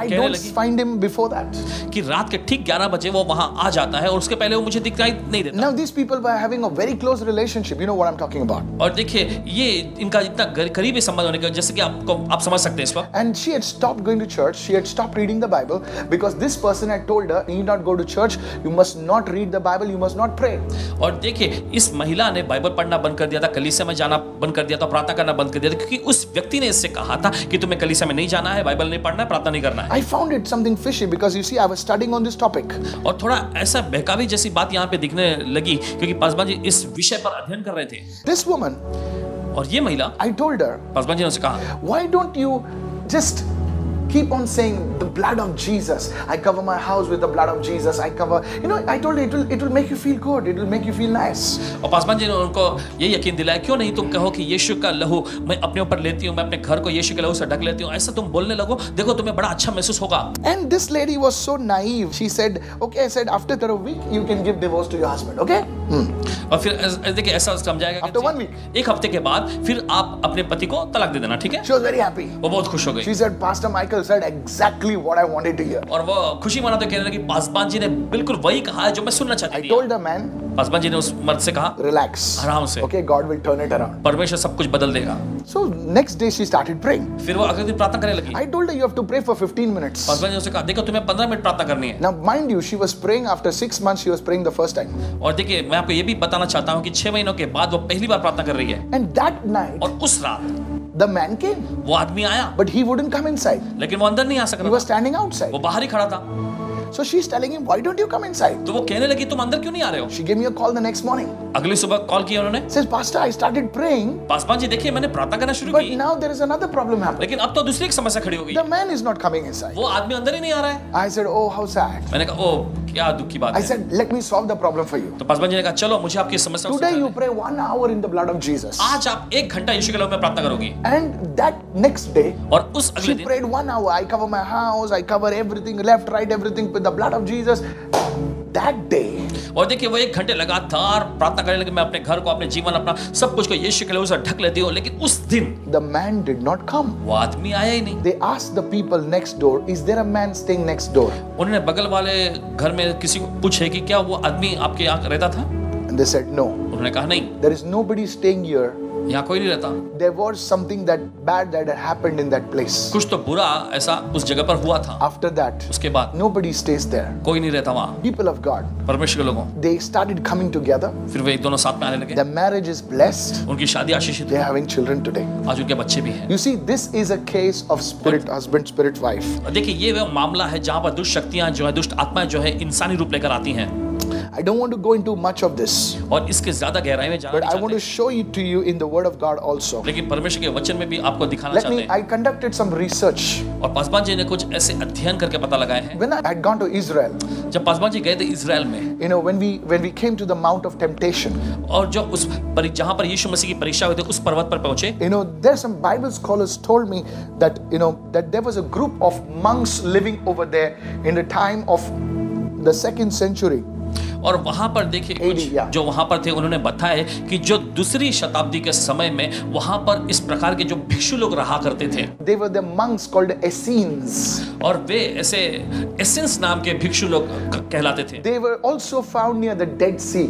[SPEAKER 1] I don't find him before that.
[SPEAKER 2] कि रात के ठीक 11 बजे वो वहां आ जाता है और उसके पहले वो मुझे दिखाई नहीं देता।
[SPEAKER 1] Now these people were having a very close relationship. You know what I'm talking about.
[SPEAKER 2] और देखिए ये इनका इतना करीबी संबंध होने का, जैसे कि आप समझ सकते हैं इस वक्त।
[SPEAKER 1] And she had stopped going to church. She had stopped reading the Bible because this person had told her, "You need not go to church. You must not read the Bible. You must not pray."
[SPEAKER 2] और देखिए इस महिला ने Bible पढ़ना बंद कर दिया था, कलीसिया में जाना बंद कर दिया था, प्रार्थना करना बंद कर दिया था, क्योंकि उस व्यक्ति ने इससे कहा था कि तुम्हें कलीसिया में नहीं जाना है, बाइबल नहीं पढ़ना है, प्रार्थना नहीं करना है।
[SPEAKER 1] I found it something fishy because you see, I was studying on this topic.
[SPEAKER 2] और थोड़ा ऐसा बहकावी जैसी बात यहाँ पे दिखने लगी क्योंकि पासवान जी इस विषय पर अध्ययन कर रहे थे।
[SPEAKER 1] This woman,
[SPEAKER 2] और ये महिला,
[SPEAKER 1] I told her,
[SPEAKER 2] Paswan ji ने उनसे कहा,
[SPEAKER 1] why don't you just keep on saying the blood of Jesus? I cover my house with the blood of Jesus. I cover, you know, I told her it will make you feel good. It will make you feel nice.
[SPEAKER 2] और पासवान जी ने उनको ये यकीन दिलाया, क्यों नहीं तुम कहो कि यीशु का लहू मैं अपने ऊपर लेती हूँ, मैं अपने घर को यीशु के लहू से ढक लेती हूँ, ऐसा तुम बोलने लगो, देखो तुम्हें बड़ा अच्छा महसूस होगा।
[SPEAKER 1] And this lady was so naive. She said, okay, I said, after a week you can give divorce to your husband, okay?
[SPEAKER 2] और फिर देखिए ऐसा समझाएगा
[SPEAKER 1] After 1 week.
[SPEAKER 2] एक हफ्ते के बाद फिर आप अपने पति को तलाक दे देना, ठीक है?
[SPEAKER 1] She was very happy.
[SPEAKER 2] वो बहुत खुश हो गई।
[SPEAKER 1] She said, Pastor Michael said exactly what I wanted to hear.
[SPEAKER 2] और वो खुशी मनाते कहने लगी, पासवान जी ने बिल्कुल वही कहा है जो मैं सुनना चाहती
[SPEAKER 1] I
[SPEAKER 2] थी।
[SPEAKER 1] told the man,
[SPEAKER 2] Paswan ji ने उस मर्द से कहा,
[SPEAKER 1] relax.
[SPEAKER 2] आराम से,
[SPEAKER 1] Okay, God will turn it around.
[SPEAKER 2] परमेश्वर सब कुछ बदल देगा।
[SPEAKER 1] So next day she started praying.
[SPEAKER 2] फिर वो अगले दिन प्रार्थना करने लगी।
[SPEAKER 1] I told her you have to pray for 15 minutes.
[SPEAKER 2] Paswan ji ने उससे कहा, देखो तुम्हें 15 मिनट प्रार्थना करनी है।
[SPEAKER 1] Now mind you, she was praying after 6 months. She was praying the first time.
[SPEAKER 2] और देखिए मैं आपको ये भी बताना चाहता हूँ कि 6 महीनों के बाद वो पहली बार प्रार्थना कर रही है।
[SPEAKER 1] And that night,
[SPEAKER 2] और उस रात
[SPEAKER 1] the man came,
[SPEAKER 2] वो आदमी आया,
[SPEAKER 1] but he wouldn't come inside.
[SPEAKER 2] लेकिन वो अंदर नहीं आ सक
[SPEAKER 1] He
[SPEAKER 2] रहा
[SPEAKER 1] was
[SPEAKER 2] था,
[SPEAKER 1] standing outside.
[SPEAKER 2] वो बाहर ही खड़ा था।
[SPEAKER 1] So she's telling him, why don't you come inside?
[SPEAKER 2] तो वो कहने लगी, तुम अंदर क्यों नहीं आ रहे हो?
[SPEAKER 1] She gave me a call the next morning.
[SPEAKER 2] अगली सुबह कॉल किया उन्होंने।
[SPEAKER 1] Says, Pastor, I started praying,
[SPEAKER 2] Paswan ji देखिए मैंने प्रार्थना करना शुरू
[SPEAKER 1] but
[SPEAKER 2] की,
[SPEAKER 1] now there is another problem happening.
[SPEAKER 2] लेकिन अब तो दूसरी एक समस्या खड़ी हो गई।
[SPEAKER 1] The man is not coming inside.
[SPEAKER 2] वो आदमी अंदर ही नहीं आ रहा है।
[SPEAKER 1] I said, oh, how sad.
[SPEAKER 2] मैंने कहा, ओ क्या दुख की बात
[SPEAKER 1] I
[SPEAKER 2] है।
[SPEAKER 1] said, let me solve the problem for you.
[SPEAKER 2] तो पासवान जी ने कहा, चलो मुझे आपकी समस्या को
[SPEAKER 1] Today you
[SPEAKER 2] सुलझाना
[SPEAKER 1] pray 1 hour in the blood of Jesus.
[SPEAKER 2] है। आज आप 1 घंटा यीशु के नाम में प्रार्थना करोगी।
[SPEAKER 1] And that next day,
[SPEAKER 2] और उस अगले
[SPEAKER 1] she
[SPEAKER 2] दिन
[SPEAKER 1] prayed 1 hour. I cover my house, I cover everything, left, right, everything with the blood of Jesus. That day,
[SPEAKER 2] और देखिए वो 1 घंटे लगातार प्रार्थना करने लगे, मैं अपने घर को, अपने जीवन, अपना सब कुछ को यीशु के लहू से ढक लेती हूँ, लेकिन उस दिन
[SPEAKER 1] the man did not come.
[SPEAKER 2] वो आदमी आया ही नहीं।
[SPEAKER 1] They asked the people next door, is there a man staying next door?
[SPEAKER 2] उन्होंने बगल वाले घर में किसी को पूछे कि क्या वो आदमी आपके यहाँ रहता था?
[SPEAKER 1] And they said, no.
[SPEAKER 2] उन्होंने कहा नहीं,
[SPEAKER 1] There is nobody staying here
[SPEAKER 2] यहाँ कोई नहीं रहता।
[SPEAKER 1] There was something that bad that had happened in that place.
[SPEAKER 2] कुछ तो बुरा ऐसा उस जगह पर हुआ था।
[SPEAKER 1] After that,
[SPEAKER 2] उसके बाद
[SPEAKER 1] nobody stays there.
[SPEAKER 2] कोई नहीं रहता वहाँ।
[SPEAKER 1] People of God,
[SPEAKER 2] परमेश्वर के लोगों,
[SPEAKER 1] they started coming together.
[SPEAKER 2] फिर वे एक दोनों साथ में आने लगे।
[SPEAKER 1] Their marriage is blessed.
[SPEAKER 2] उनकी शादी आशीषित
[SPEAKER 1] They
[SPEAKER 2] है।
[SPEAKER 1] are having children today.
[SPEAKER 2] आज उनके बच्चे भी हैं।
[SPEAKER 1] You see, this is a case of spirit husband, spirit wife.
[SPEAKER 2] और देखिए ये वह मामला है जहाँ पर दुष्ट शक्तियाँ जो है, दुष्ट आत्माएं जो है इंसानी रूप लेकर आती हैं।
[SPEAKER 1] I don't want to go into much of this,
[SPEAKER 2] और इसके ज्यादा गहराई में जाना
[SPEAKER 1] but
[SPEAKER 2] नहीं
[SPEAKER 1] I want to
[SPEAKER 2] चाहते।
[SPEAKER 1] show it to you in the Word of God also.
[SPEAKER 2] लेकिन परमेश्वर के वचन में भी आपको दिखाना
[SPEAKER 1] Let
[SPEAKER 2] चाहते
[SPEAKER 1] me,
[SPEAKER 2] हैं।
[SPEAKER 1] I conducted some research.
[SPEAKER 2] और पासवान जी ने कुछ ऐसे अध्ययन करके पता लगाए हैं।
[SPEAKER 1] When I had gone to Israel,
[SPEAKER 2] जब पासवान जी गए थे इजराइल में,
[SPEAKER 1] you know, when we came to the Mount of Temptation,
[SPEAKER 2] और जो उस जहाँ पर यीशु मसीह की परीक्षा हुई थी उस पर्वत पर पहुंचे,
[SPEAKER 1] you know, there some Bible scholars told me that, you know, that there was a group of monks living over there in the time of the 2nd century.
[SPEAKER 2] और वहां पर देखिए कुछ
[SPEAKER 1] yeah.
[SPEAKER 2] जो वहां पर थे उन्होंने बताया कि जो दूसरी शताब्दी के समय में वहां पर इस प्रकार के जो भिक्षु लोग रहा करते थे।
[SPEAKER 1] They were the monks called Essenes.
[SPEAKER 2] और वे ऐसे एसेंस नाम के भिक्षु लोग कहलाते थे।
[SPEAKER 1] They were also found near the Dead Sea.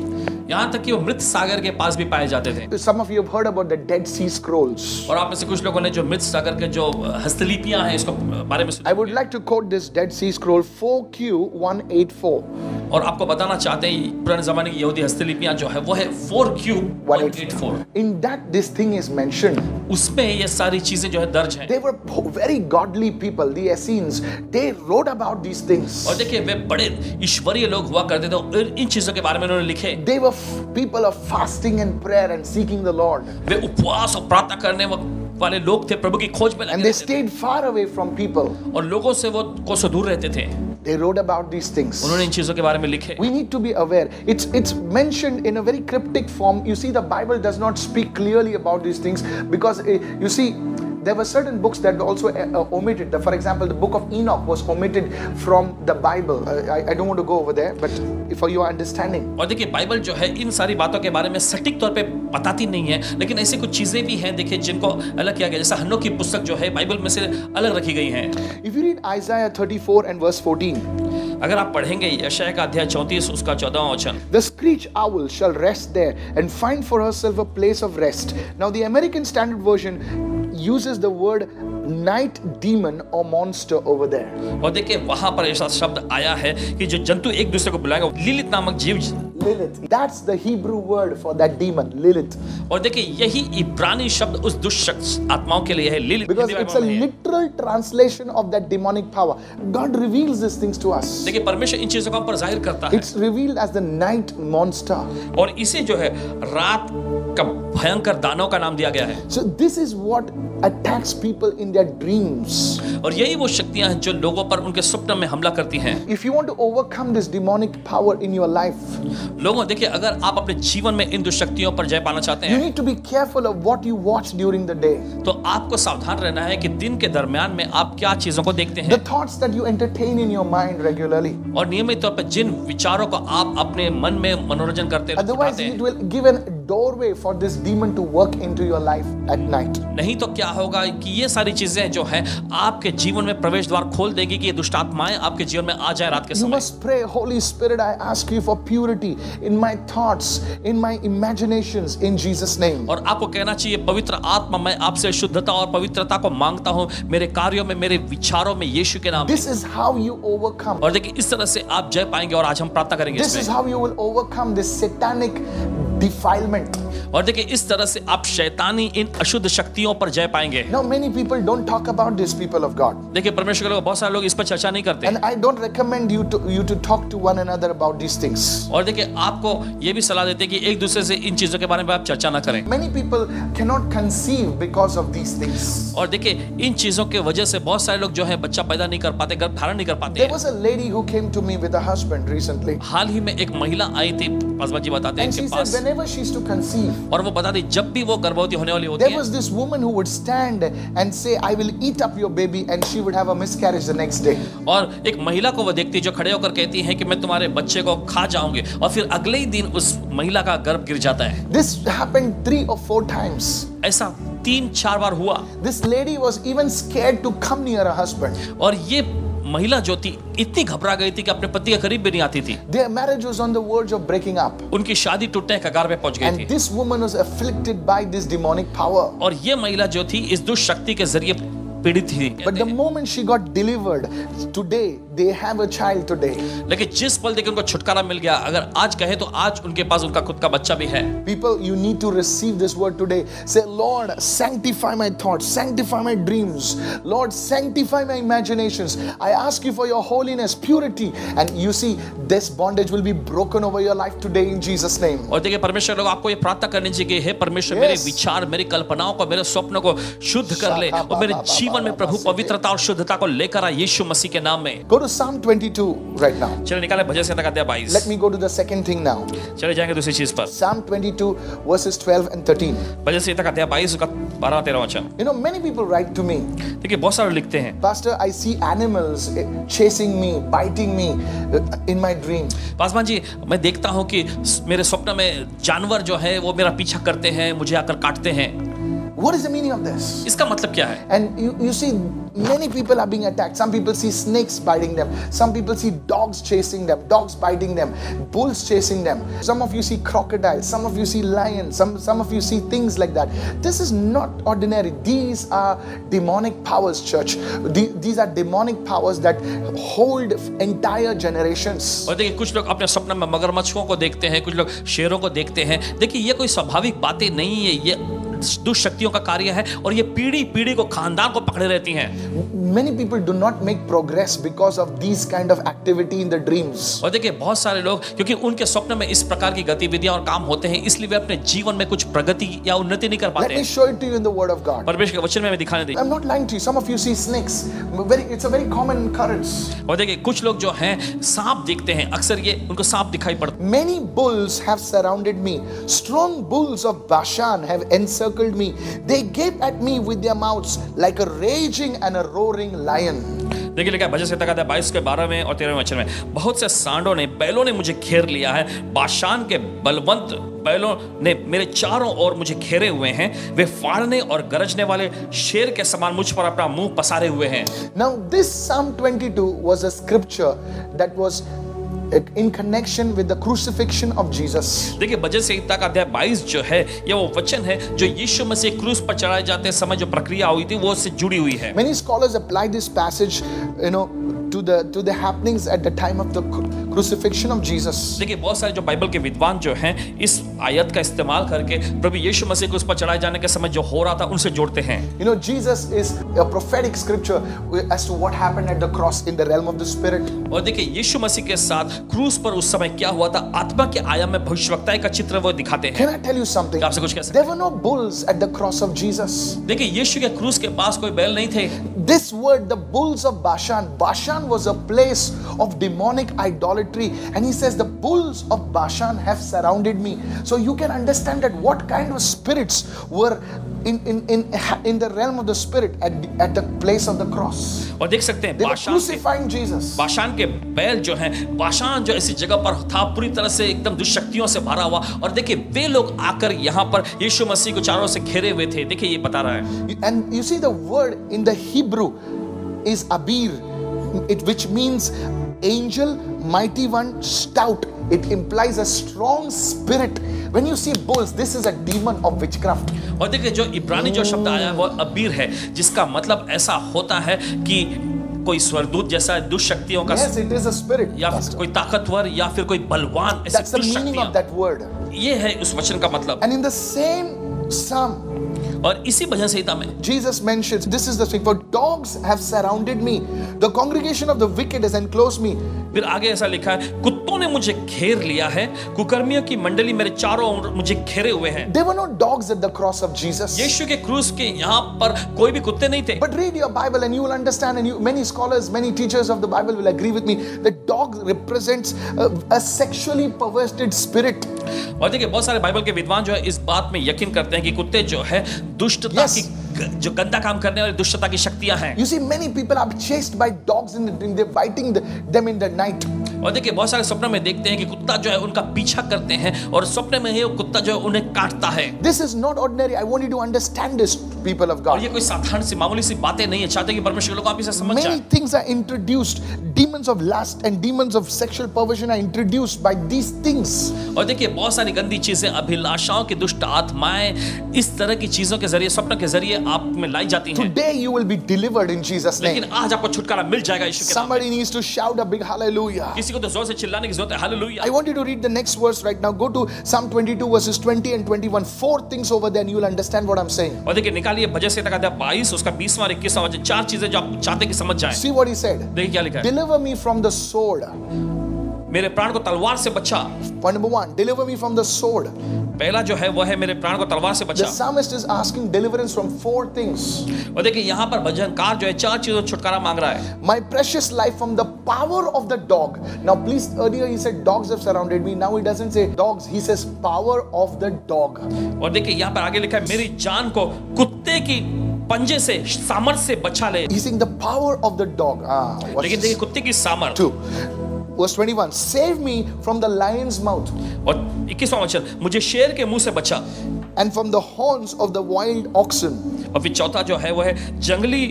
[SPEAKER 2] यहाँ तक कि वो मृत सागर के पास भी पाए जाते थे।
[SPEAKER 1] Some of you have heard about the Dead Sea Scrolls.
[SPEAKER 2] और आप में से कुछ लोगों ने जो मृत सागर के जो हस्तलिपियां हैं इसको बारे में सुना।
[SPEAKER 1] I would like to quote this Dead Sea Scroll 4Q184.
[SPEAKER 2] और आपको बताना चाहते हैं पुराने जमाने की यहूदी हस्तलिपियां जो है वो है 4Q184।
[SPEAKER 1] In that this thing is mentioned.
[SPEAKER 2] उसमें ये सारी चीजें जो है दर्ज हैं।
[SPEAKER 1] They were very godly people, the Essenes. They wrote about these things.
[SPEAKER 2] और देखिए वे बड़े ईश्वरीय लोग हुआ करते थे और इन चीजों के बारे में उन्होंने लिखे।
[SPEAKER 1] They were people of fasting and prayer and seeking the Lord.
[SPEAKER 2] वे उपवास और प्रार्थना करने वाले लोग थे, प्रभु की खोज में लगे
[SPEAKER 1] And they
[SPEAKER 2] रहते थे।
[SPEAKER 1] stayed far away from people.
[SPEAKER 2] और लोगों से वो कोसों दूर रहते थे।
[SPEAKER 1] They wrote about these things.
[SPEAKER 2] उन्होंने इन चीजों के बारे में लिखे।
[SPEAKER 1] We need to be aware. It's mentioned in a very cryptic form. You see, the Bible does not speak clearly about these things because you see, there were certain books that were also omitted. For example, the book of Enoch was omitted from the Bible. I don't want to go over there, but for your understanding.
[SPEAKER 2] और देखिए Bible जो है इन सारी बातों के बारे में सटीक तौर पे बताती नहीं है, लेकिन ऐसी कुछ चीजें भी हैं देखिए जिनको अलग किया गया, जैसा हन्नोक की पुस्तक जो है बाइबल में से अलग रखी गई है।
[SPEAKER 1] If you read Isaiah 34 and verse 14,
[SPEAKER 2] अगर आप पढ़ेंगे यशायाह का अध्याय 34 उसका 14वां वचन,
[SPEAKER 1] the screech owl shall rest there and find for herself a place of rest. Now the American Standard Version uses the word night demon or monster over there.
[SPEAKER 2] और देखिए वहां पर ऐसा शब्द आया है कि जो जंतु एक दूसरे को बुलाएगा, लिलित नामक जीव।
[SPEAKER 1] Lilith. That's the Hebrew word for that demon, Lilith.
[SPEAKER 2] और देखिए यही इब्रानी शब्द उस दुष्ट आत्माओं के लिए है, लिलित।
[SPEAKER 1] Because it's a literal translation of that demonic power. God reveals these things to us.
[SPEAKER 2] देखिए परमेश्वर इन चीजों को हम पर जाहिर करता है।
[SPEAKER 1] It's revealed as the night monster.
[SPEAKER 2] और इसे जो है रात का भयंकर दानव का नाम दिया गया है।
[SPEAKER 1] So this is what attacks people in their dreams.
[SPEAKER 2] और यही वो शक्तियां हैं जो लोगों पर उनके स्वप्न में हमला करती हैं।
[SPEAKER 1] If you want to overcome this demonic power in your life,
[SPEAKER 2] लोगों देखिए अगर आप अपने जीवन में इन दुष्शक्तियों पर जय पाना चाहते
[SPEAKER 1] you
[SPEAKER 2] हैं,
[SPEAKER 1] need to be careful of what you watch during the day.
[SPEAKER 2] तो आपको सावधान रहना है कि दिन के दरमियान में आप क्या चीजों को देखते
[SPEAKER 1] The
[SPEAKER 2] हैं
[SPEAKER 1] thoughts that you entertain in your mind regularly.
[SPEAKER 2] और नियमित तौर पर जिन विचारों को आप अपने मन में मनोरंजन करते
[SPEAKER 1] Otherwise,
[SPEAKER 2] रहते
[SPEAKER 1] it
[SPEAKER 2] हैं,
[SPEAKER 1] will give a doorway for this demon to work into your life at night.
[SPEAKER 2] नहीं तो क्या होगा कि ये सारी चीजें जो हैं आपके जीवन में प्रवेश द्वार खोल देगी कि ये दुष्ट आत्माएं आपके जीवन में आ जाए रात के
[SPEAKER 1] You
[SPEAKER 2] समय।
[SPEAKER 1] must pray, Holy Spirit, I ask you for purity in my thoughts, in my imaginations, in Jesus' name.
[SPEAKER 2] और आपको कहना चाहिए पवित्र आत्मा मैं आपसे शुद्धता और पवित्रता को मांगता हूं मेरे कार्यों में, मेरे विचारों में, यीशु के नाम में।
[SPEAKER 1] This is how you overcome.
[SPEAKER 2] और देखिए इस तरह से आप जय पाएंगे और आज हम प्रार्थना करेंगे
[SPEAKER 1] This is
[SPEAKER 2] इसमें।
[SPEAKER 1] how you will overcome this satanic defilement.
[SPEAKER 2] और देखिए इस तरह से आप शैतानी इन अशुद्ध शक्तियों पर जय पाएंगे।
[SPEAKER 1] Now, many people don't talk about this, people of God.
[SPEAKER 2] देखिए परमेश्वर के लोग, बहुत सारे लोग इस पर चर्चा नहीं करते।
[SPEAKER 1] And I don't recommend you to talk to one another about these things.
[SPEAKER 2] और देखिए आपको ये भी सलाह देते हैं कि एक दूसरे से इन चीजों के बारे में आप चर्चा ना करें।
[SPEAKER 1] Many people cannot conceive because of these things.
[SPEAKER 2] और देखिए इन चीजों के वजह से बहुत सारे लोग जो है बच्चा पैदा नहीं कर पाते, गर्भ धारण नहीं कर पाते
[SPEAKER 1] There
[SPEAKER 2] हैं।
[SPEAKER 1] was a lady who came to me with a husband recently.
[SPEAKER 2] हाल ही में एक महिला आई थी, पासवान जी बताते हैं
[SPEAKER 1] And she
[SPEAKER 2] इनके
[SPEAKER 1] said
[SPEAKER 2] pass,
[SPEAKER 1] whenever she used to conceive,
[SPEAKER 2] और वो बताती जब भी वो गर्भवती होने वाली होती
[SPEAKER 1] there
[SPEAKER 2] है,
[SPEAKER 1] was this woman who would stand and say, I will eat up your baby, and she would have a miscarriage the next day.
[SPEAKER 2] और एक महिला को वो देखती जो खड़े होकर कहती है कि मैं तुम्हारे बच्चे को खा जाऊंगी, और फिर अगले ही दिन उस महिला का गर्भ गिर जाता है।
[SPEAKER 1] This happened 3 or 4 times.
[SPEAKER 2] ऐसा 3-4 बार हुआ।
[SPEAKER 1] This lady was even scared to come near her husband.
[SPEAKER 2] और ये महिला जो थी इतनी घबरा गई थी कि अपने पति के करीब भी नहीं आती थी।
[SPEAKER 1] Their marriage was on the verge of breaking up.
[SPEAKER 2] उनकी शादी टूटने के कगार पे पहुंच गई
[SPEAKER 1] And
[SPEAKER 2] थी
[SPEAKER 1] this woman was afflicted by this demonic power.
[SPEAKER 2] और ये महिला जो थी इस दुष्ट शक्ति के जरिए पीड़ित थी।
[SPEAKER 1] But the moment she got delivered, today they have a child today.
[SPEAKER 2] लेकिन जिस पल देखिए उनको छुटकारा मिल गया, अगर आज कहे तो आज उनके पास उनका खुद का बच्चा भी है।
[SPEAKER 1] People, you need to receive this word today. Say, Lord, sanctify my thoughts, sanctify my dreams. Lord, sanctify my imaginations. I ask you for your holiness, purity. And you see, this bondage will be broken over your life today in Jesus' name.
[SPEAKER 2] और देखिए परमेश्वर लोग आपको ये प्रार्थना करनी चाहिए, हे परमेश्वर मेरे विचार, मेरी कल्पनाओं को, मेरे स्वप्नों को शुद्ध कर ले और मेरे जीवन में प्रभु पवित्रता और शुद्धता को लेकर आ यीशु मसीह के नाम में।
[SPEAKER 1] Go to Psalm 22 right now.
[SPEAKER 2] चलिए निकाले भजन संहिता का अध्याय 22।
[SPEAKER 1] Let me go to the second thing now.
[SPEAKER 2] चलिए जाएंगे दूसरी चीज पर।
[SPEAKER 1] Psalm 22 verses 12 and 13.
[SPEAKER 2] भजन संहिता का अध्याय 22 का 12-13 वचन।
[SPEAKER 1] You know, many people write to me,
[SPEAKER 2] देखिए बहुत सारे लिखते हैं,
[SPEAKER 1] Pastor, I see animals chasing me, biting me in my dream.
[SPEAKER 2] Paswan ji मैं देखता हूँ कि मेरे स्वप्न में जानवर जो है वो मेरा पीछा करते हैं, मुझे आकर काटते हैं।
[SPEAKER 1] What is the meaning of this?
[SPEAKER 2] इसका मतलब क्या है?
[SPEAKER 1] And you see, many people are being attacked. Some people see snakes biting them. Some people see dogs chasing them, dogs biting them, bulls chasing them. Some of you see crocodiles. Some of you see lions. Some of you see things like that. This is not ordinary. These are demonic powers, church. These are demonic powers that hold entire generations.
[SPEAKER 2] और देखिए कुछ लोग अपने सपने में मगरमच्छों को देखते हैं, कुछ लोग शेरों को देखते हैं। देखिए ये कोई स्वाभाविक बातें नहीं है, ये दुष्ट शक्तियों का कार्य है और ये पीढ़ी पीढ़ी को, खानदान को पकड़े रहती हैं।
[SPEAKER 1] Many people do not make progress because of these kind of activity in their dreams.
[SPEAKER 2] और देखिए बहुत सारे लोग क्योंकि उनके स्वप्न में इस प्रकार की गतिविधियां और काम होते हैं, इसलिए वे अपने जीवन में कुछ प्रगति या उन्नति नहीं कर
[SPEAKER 1] Let
[SPEAKER 2] पाते
[SPEAKER 1] me
[SPEAKER 2] हैं।
[SPEAKER 1] show it to you in the word of God.
[SPEAKER 2] परमेश्वर के वचन में दिखाने दीजिए।
[SPEAKER 1] I'm not lying to you. Some of you see snakes. It's a very common occurrence.
[SPEAKER 2] और देखिए कुछ लोग जो हैं सांप देखते हैं, अक्सर ये उनको सांप दिखाई पड़ता है।
[SPEAKER 1] Many bulls have surrounded me. Strong bulls of Bashan have encircled me. They gape at me with their mouths like a raging and a roaring lion.
[SPEAKER 2] देखिए लिखा है भजन संहिता का 22 के 12वें और 13वें वचन में, बहुत से सांडों ने, बैलों ने मुझे घेर लिया है, बाशान के बलवंत बैलों ने मेरे चारों ओर मुझे घेरे हुए हैं, वे फाड़ने और गरजने वाले शेर के समान मुझ पर अपना मुंह पसारे हुए हैं।
[SPEAKER 1] Now this Psalm 22 was a scripture that was in connection with the crucifixion of Jesus.
[SPEAKER 2] देखिए भजन संहिता का अध्याय 22 जो है ये वो वचन है जो यीशु मसीह क्रूस पर चढ़ाए जाते समय जो प्रक्रिया हुई थी वो उससे जुड़ी हुई है।
[SPEAKER 1] Many scholars apply this passage, to the happenings at the time of the crucifixion of Jesus.
[SPEAKER 2] देखिए बहुत सारे जो बाइबल के विद्वान जो हैं इस आयत का इस्तेमाल करके प्रभु यीशु मसीह को उस पर चढ़ाए जाने के समय जो हो रहा था उनसे जोड़ते हैं।
[SPEAKER 1] Jesus is a prophetic scripture as to what happened at the cross in the realm of the spirit.
[SPEAKER 2] और देखिए यीशु मसीह के साथ क्रूस पर उस समय क्या हुआ था, आत्मा के आयाम में भविष्यवक्ताएं का चित्र वो दिखाते हैं।
[SPEAKER 1] Can I tell you something?
[SPEAKER 2] आपसे कुछ कह सकते
[SPEAKER 1] There were no bulls at the cross of Jesus.
[SPEAKER 2] देखिए यीशु के क्रूस के पास कोई बैल नहीं थे।
[SPEAKER 1] This word, the bulls of Bashan was a place of demonic idolatry, and he says the bulls of Bashan have surrounded me. So you can understand that what kind of spirits were in the realm of the spirit at the place of the cross.
[SPEAKER 2] और देख सकते हैं
[SPEAKER 1] They were crucifying Jesus.
[SPEAKER 2] Bashan के बैल जो हैं, बाशान जो ऐसी जगह पर था पूरी तरह से एकदम दुष्शक्तियों से भरा हुआ, और देखिए वे लोग आकर यहाँ पर यीशु मसीह को चारों से घेरे हुए थे। देखिए ये बता रहा है।
[SPEAKER 1] And you see the word in the Hebrew is abir, which means angel, mighty one, stout. It implies a strong spirit. When you see bulls, this is a demon of witchcraft.
[SPEAKER 2] और देखिए जो इब्रानी जो शब्द आया है वो अबीर है, जिसका मतलब ऐसा होता है कि कोई स्वर्गदूत जैसा दुष्ट शक्तियों का,
[SPEAKER 1] Yes, it is a spirit.
[SPEAKER 2] या फिर कोई ताकतवर या फिर कोई बलवान, ऐसी
[SPEAKER 1] That's the
[SPEAKER 2] दुष्ट
[SPEAKER 1] meaning of
[SPEAKER 2] शक्तियां।
[SPEAKER 1] that word.
[SPEAKER 2] ये है उस वचन का मतलब।
[SPEAKER 1] And in the same psalm,
[SPEAKER 2] और इसी भजन संहिता में
[SPEAKER 1] Jesus mentions, this is the thing, for dogs have surrounded me, the congregation of the wicked has enclosed me.
[SPEAKER 2] फिर आगे ऐसा लिखा है, कुत्तों ने मुझे घेर लिया है, कुकर्मियों की मंडली मेरे चारों ओर मुझे घेरे हुए हैं।
[SPEAKER 1] There were no dogs at the cross of Jesus.
[SPEAKER 2] यीशु के क्रूस के यहाँ पर कोई भी कुत्ते नहीं थे।
[SPEAKER 1] But read your Bible and you will understand, and many scholars, many teachers of the Bible will agree with me that dog represents a sexually perverted spirit.
[SPEAKER 2] और देखिए बहुत सारे बाइबल के विद्वान जो है इस बात में यकीन करते हैं कि कुत्ते जो है दुष्टता की, जो गंदा काम करने वाली दुष्टता की शक्तियां हैं।
[SPEAKER 1] You see, many people are chased by dogs in the dream. They're biting them in the night.
[SPEAKER 2] और देखिए बहुत सारे स्वप्न में देखते हैं कि कुत्ता जो है उनका पीछा करते हैं और स्वप्न में ही वो कुत्ता जो है उन्हें काटता है।
[SPEAKER 1] This is not ordinary. I want you to understand this. people of
[SPEAKER 2] और ये
[SPEAKER 1] God.
[SPEAKER 2] कोई साधारण सी मामूली सी बातें नहीं है, चाहते कि परमेश्वर के लोग आप इसे समझ
[SPEAKER 1] Many
[SPEAKER 2] जाएं।
[SPEAKER 1] things are introduced. Demons of lust and demons of sexual perversion are introduced by these things.
[SPEAKER 2] और देखिए बहुत सारी गंदी चीजें, अभिलाषाओं की दुष्ट आत्माएं इस तरह की चीजों के जरिए, स्वप्न के जरिए आप में लाई जाती हैं।
[SPEAKER 1] Today you will be delivered in Jesus' name.
[SPEAKER 2] लेकिन आज आपको छुटकारा मिल जाएगा यीशु के नाम में।
[SPEAKER 1] Somebody needs to shout a big hallelujah.
[SPEAKER 2] किसी को तो जोर से चिल्लाने की जरूरत है, hallelujah.
[SPEAKER 1] I want you to read the next verse right now. Go to Psalm 22 verses 20 and 21. 4 things over there and you will understand what I'm saying.
[SPEAKER 2] और देखिए निकालिए भजन संहिता का 22 उसका 20वां और 21वां वचन, 4 चीजें जो आप चाहते कि समझ जाएं।
[SPEAKER 1] See what he said.
[SPEAKER 2] देखिए क्या लिखा है,
[SPEAKER 1] Deliver me from the sword.
[SPEAKER 2] मेरे प्राण को तलवार से बचा।
[SPEAKER 1] Point number 1. Deliver me from the sword.
[SPEAKER 2] पहला जो है वो है मेरे प्राण को तलवार से
[SPEAKER 1] The
[SPEAKER 2] बचा।
[SPEAKER 1] psalmist is asking deliverance from 4 things.
[SPEAKER 2] और देखिए यहाँ पर भजनकार जो है 4 चीजों से छुटकारा मांग रहा है।
[SPEAKER 1] My precious life from the power of the dog. Now please, earlier he said dogs have surrounded me. Now he doesn't say dogs. He says power of the dog.
[SPEAKER 2] और देखिए यहाँ पर आगे लिखा है मेरी जान को कुत्ते की पंजे से, सामर्थ से बचा ले।
[SPEAKER 1] He's saying the power of the dog. Watch
[SPEAKER 2] लेकिन
[SPEAKER 1] this.
[SPEAKER 2] देखिए कुत्ते की सामर्थ।
[SPEAKER 1] 2. Verse 21. Save me from the lion's mouth
[SPEAKER 2] और 21वां वचन, मुझे शेर के मुंह से बचा।
[SPEAKER 1] and from the horns of the wild oxen.
[SPEAKER 2] और फिर चौथा जो है वो है जंगली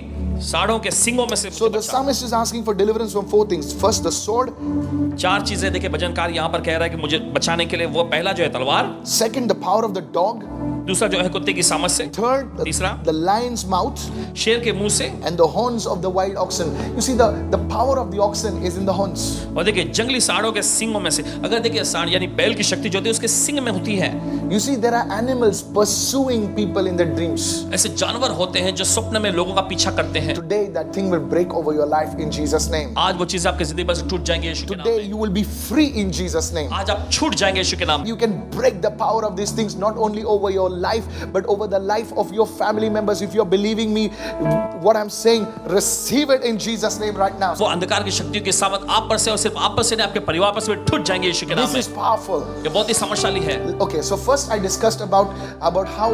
[SPEAKER 2] सांडों के सींगों में से
[SPEAKER 1] So
[SPEAKER 2] मुझे
[SPEAKER 1] the
[SPEAKER 2] बचा।
[SPEAKER 1] psalmist is asking for deliverance from 4 things. First, the sword.
[SPEAKER 2] 4 चीजें देखिए भजनकार यहाँ पर कह रहा है कि मुझे बचाने के लिए, वो पहला जो है तलवार,
[SPEAKER 1] Second, the power of the dog.
[SPEAKER 2] दूसरा जो है कुत्ते की सामर्थ से,
[SPEAKER 1] Third,
[SPEAKER 2] तीसरा
[SPEAKER 1] the lion's mouth
[SPEAKER 2] शेर के मुंह से,
[SPEAKER 1] and the horns of the wild oxen. You see, the power of the oxen is in the horns.
[SPEAKER 2] और देखिए जंगली सांडों के सींगों में से। अगर देखिए सांड यानी बैल की शक्ति जो होती है उसके सींग में होती है।
[SPEAKER 1] You see, there are animals pursuing people in their dreams.
[SPEAKER 2] ऐसे जानवर होते हैं जो स्वप्न में लोगों का पीछा करते हैं।
[SPEAKER 1] Today, that thing will break over your life in Jesus' name.
[SPEAKER 2] आज वो चीजें आपकी जिंदगी पर से टूट जाएंगी यीशु के नाम
[SPEAKER 1] Today,
[SPEAKER 2] में।
[SPEAKER 1] you will be free in Jesus' name.
[SPEAKER 2] आज आप छूट जाएंगे यीशु के नाम में।
[SPEAKER 1] You can break the power of these things not only over your life but over the life of your family members. If you're believing me, what I'm saying, receive it in Jesus' name right now.
[SPEAKER 2] वो अंधकार की शक्तियों की सामर्थ आप पर से और सिर्फ आप पर से नहीं, आपके परिवार पर से भी टूट जाएंगे यीशु के नाम
[SPEAKER 1] This
[SPEAKER 2] में।
[SPEAKER 1] is powerful.
[SPEAKER 2] ये बहुत ही समझशाली है।
[SPEAKER 1] Okay, so first I discussed about how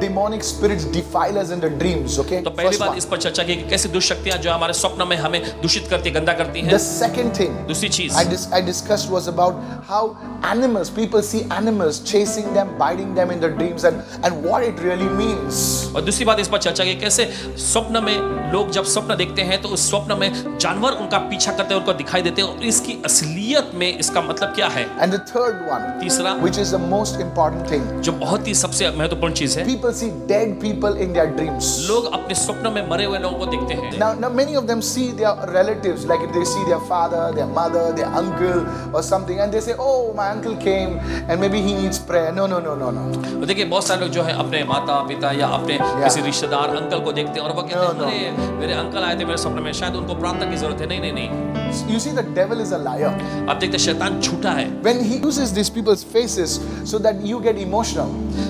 [SPEAKER 1] demonic spirits defile us in the dreams. Okay,
[SPEAKER 2] तो पहली
[SPEAKER 1] first
[SPEAKER 2] बात
[SPEAKER 1] one.
[SPEAKER 2] इस पर चर्चा की कि कैसे दुष्ट शक्तियां जो हमारे स्वप्न में हमें दूषित करती, गंदा करती हैं।
[SPEAKER 1] The second thing
[SPEAKER 2] दूसरी चीज
[SPEAKER 1] I discussed was about how animals, people see animals chasing them, biting them in their dreams, and what it really means.
[SPEAKER 2] और दूसरी बात इस पर चर्चा की कैसे स्वप्न में लोग जब स्वप्न देखते हैं तो उस स्वप्न में जानवर उनका पीछा करते हैं, उनको दिखाई देते हैं, और इसकी असलियत में इसका मतलब क्या है।
[SPEAKER 1] And the third one,
[SPEAKER 2] तीसरा
[SPEAKER 1] which is the most important thing,
[SPEAKER 2] जो बहुत ही सबसे महत्वपूर्ण चीज है,
[SPEAKER 1] people see dead people in their dreams.
[SPEAKER 2] लोग अपने स्वप्न में मरे हुए लोगों को देखते हैं।
[SPEAKER 1] Now many of them see their relatives, like if they see their father, their mother, their uncle or something, and they say, oh, my uncle came and maybe he needs prayer. No.
[SPEAKER 2] और देखिए बहुत सारे लोग जो है अपने माता पिता या अपने किसी रिश्तेदार अंकल को देखते हैं और वो कहते हैं अरे मेरे अंकल आए थे मेरे स्वप्न में, शायद उनको प्रार्थना की जरूरत है। नहीं।
[SPEAKER 1] You see, the devil is a liar.
[SPEAKER 2] आप देखते हैं शैतान झूठा है।
[SPEAKER 1] When he uses these people's faces so that you get emotional,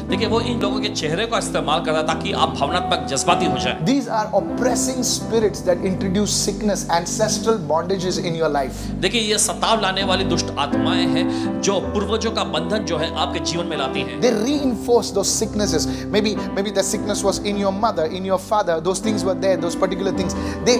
[SPEAKER 2] देखिए वो इन लोगों के चेहरे का इस्तेमाल करता है ताकि आप भावनात्मक जज्बाती हो जाए।
[SPEAKER 1] these are oppressing spirits that introduce sickness, ancestral bondages in your life.
[SPEAKER 2] देखिए ये सताव लाने वाली दुष्ट आत्माएं हैं जो पूर्वजों का बंधन जो है आपके जीवन में लाती हैं।
[SPEAKER 1] They reinforce those sicknesses. Maybe the sickness was in your mother, in your father. Those things were there. Those particular things. They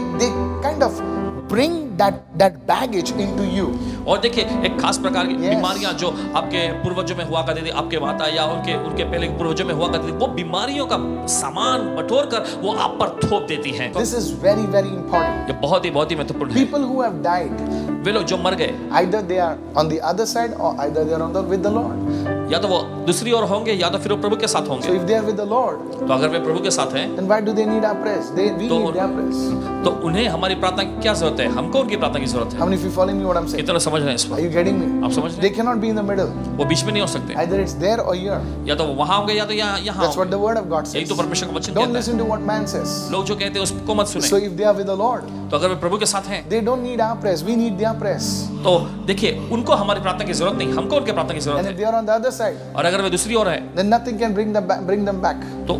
[SPEAKER 1] kind of bring that baggage into you.
[SPEAKER 2] और देखिए एक खास प्रकार की
[SPEAKER 1] Yes.
[SPEAKER 2] बीमारियां जो आपके पूर्वजों में हुआ करती थी, आपके माता या उनके पहले पूर्वजों में हुआ करती थी, वो बीमारियों का सामान बटोर कर वो आप पर थोप देती हैं।
[SPEAKER 1] This is very, very important.
[SPEAKER 2] ये बहुत ही महत्वपूर्ण है।
[SPEAKER 1] People who have died,
[SPEAKER 2] वे लोग जो मर गए,
[SPEAKER 1] either they are on the other side or either they are with the Lord.
[SPEAKER 2] या तो वो दूसरी ओर होंगे या तो फिर वो प्रभु के साथ
[SPEAKER 1] So
[SPEAKER 2] होंगे।
[SPEAKER 1] if they are with the Lord,
[SPEAKER 2] तो अगर वे प्रभु के साथ हैं
[SPEAKER 1] then why do they need our prayers? We need their prayers.
[SPEAKER 2] तो उन्हें हमारी प्रार्थना की क्या जरूरत है? हमको उनकी प्रार्थना की जरूरत है।
[SPEAKER 1] How many of you following me what I'm saying?
[SPEAKER 2] कितना समझ रहे हैं इस
[SPEAKER 1] Are
[SPEAKER 2] पर?
[SPEAKER 1] you getting me?
[SPEAKER 2] आप समझ रहे
[SPEAKER 1] They cannot be in the middle.
[SPEAKER 2] हैं? वो बीच में नहीं हो सकते,
[SPEAKER 1] Either it's there or here.
[SPEAKER 2] या तो वो वहां होंगे या तो यहाँ
[SPEAKER 1] That's what
[SPEAKER 2] होंगे।
[SPEAKER 1] the word of God
[SPEAKER 2] यही
[SPEAKER 1] says.
[SPEAKER 2] तो परमेश्वर का वचन
[SPEAKER 1] Don't
[SPEAKER 2] कहता है।
[SPEAKER 1] listen to what man says.
[SPEAKER 2] लोग जो कहते हैं उसको मत
[SPEAKER 1] So
[SPEAKER 2] सुने।
[SPEAKER 1] if they are with the Lord,
[SPEAKER 2] तो अगर वे प्रभु के साथ हैं
[SPEAKER 1] they don't need our prayers. We need their prayers.
[SPEAKER 2] तो देखिए उनको हमारी प्रार्थना की जरूरत नहीं, हमको उनके प्रार्थना की जरूरत
[SPEAKER 1] And if
[SPEAKER 2] है।
[SPEAKER 1] they are on the other side,
[SPEAKER 2] और अगर वे दूसरी ओर है
[SPEAKER 1] then nothing can bring them back.
[SPEAKER 2] तो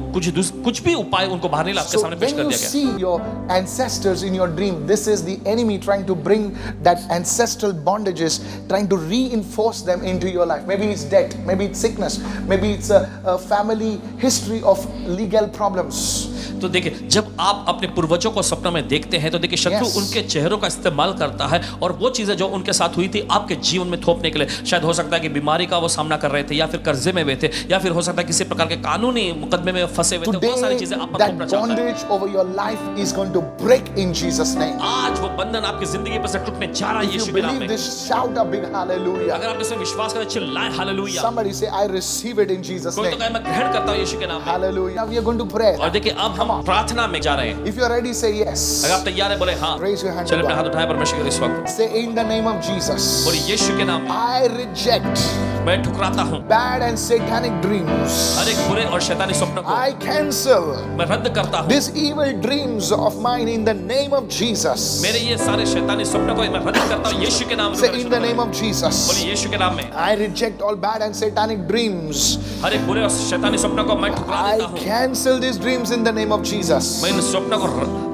[SPEAKER 2] कुछ भी उपाय उनको बाहर नहीं ला, आपके
[SPEAKER 1] So
[SPEAKER 2] सामने पेश
[SPEAKER 1] when
[SPEAKER 2] कर
[SPEAKER 1] you
[SPEAKER 2] दिया गया।
[SPEAKER 1] see your ancestors in your dream, this is the enemy trying to bring that ancestral bondages, trying to reinforce them into your life. Maybe it's debt, maybe it's sickness, maybe it's a family history of legal problems.
[SPEAKER 2] तो देखिए, जब आप अपने पूर्वजों को सपना में देखते हैं तो देखिए शत्रु
[SPEAKER 1] Yes.
[SPEAKER 2] उनके चेहरों का इस्तेमाल करता है और वो चीजें जो उनके साथ हुई थी आपके जीवन में थोपने के लिए। शायद हो सकता है कि बीमारी का वो सामना कर रहे थे, या फिर कर्जे में हुए थे, या फिर हो सकता है किसी प्रकार के कानूनी मुकदमे में फंसे हुए थे। बहुत सारी
[SPEAKER 1] Today,
[SPEAKER 2] चीजें आप पर
[SPEAKER 1] that
[SPEAKER 2] थोपना चाहता है।
[SPEAKER 1] bondage over your life is going to break in Jesus' name.
[SPEAKER 2] आज वो बंधन आपकी जिंदगी पर से टूटने जा रहा है
[SPEAKER 1] If you
[SPEAKER 2] यीशु के नाम
[SPEAKER 1] believe
[SPEAKER 2] में।
[SPEAKER 1] this, shout a big hallelujah.
[SPEAKER 2] अगर आप इसमें विश्वास करते चिल्लाएं hallelujah.
[SPEAKER 1] Somebody say, I receive it in Jesus'
[SPEAKER 2] कोई तो
[SPEAKER 1] name.
[SPEAKER 2] कहे मैं ग्रहण करता हूं यीशु के नाम में।
[SPEAKER 1] Hallelujah. Now we are going to pray.
[SPEAKER 2] और देखिए अब हम प्रार्थना में जा रहे हैं।
[SPEAKER 1] If you are ready, say yes.
[SPEAKER 2] अगर आप तैयार हैं बोले हाँ।
[SPEAKER 1] Raise your hand
[SPEAKER 2] चलिए
[SPEAKER 1] to
[SPEAKER 2] अपने
[SPEAKER 1] God.
[SPEAKER 2] हाथ उठाएं परमेश्वर के इस वक्त।
[SPEAKER 1] Say, in the name of Jesus,
[SPEAKER 2] बोले यीशु के नाम में
[SPEAKER 1] I reject
[SPEAKER 2] मैं ठुकराता हूं
[SPEAKER 1] bad and satanic dreams.
[SPEAKER 2] हर एक बुरे और शैतानी स्वप्न को
[SPEAKER 1] I cancel
[SPEAKER 2] मैं रद्द करता हूं।
[SPEAKER 1] these evil dreams of mine in the name of Jesus.
[SPEAKER 2] मेरे ये सारे शैतानी स्वप्न को मैं रद्द करता हूं यीशु के नाम में।
[SPEAKER 1] Say, in the name of Jesus,
[SPEAKER 2] बोले यीशु के नाम में
[SPEAKER 1] I reject all bad and satanic dreams.
[SPEAKER 2] हर एक बुरे और शैतानी स्वप्न को मैं ठुकरा देता
[SPEAKER 1] I
[SPEAKER 2] हूं।
[SPEAKER 1] cancel these dreams in the name of Jesus.
[SPEAKER 2] मैं इन स्वप्नों को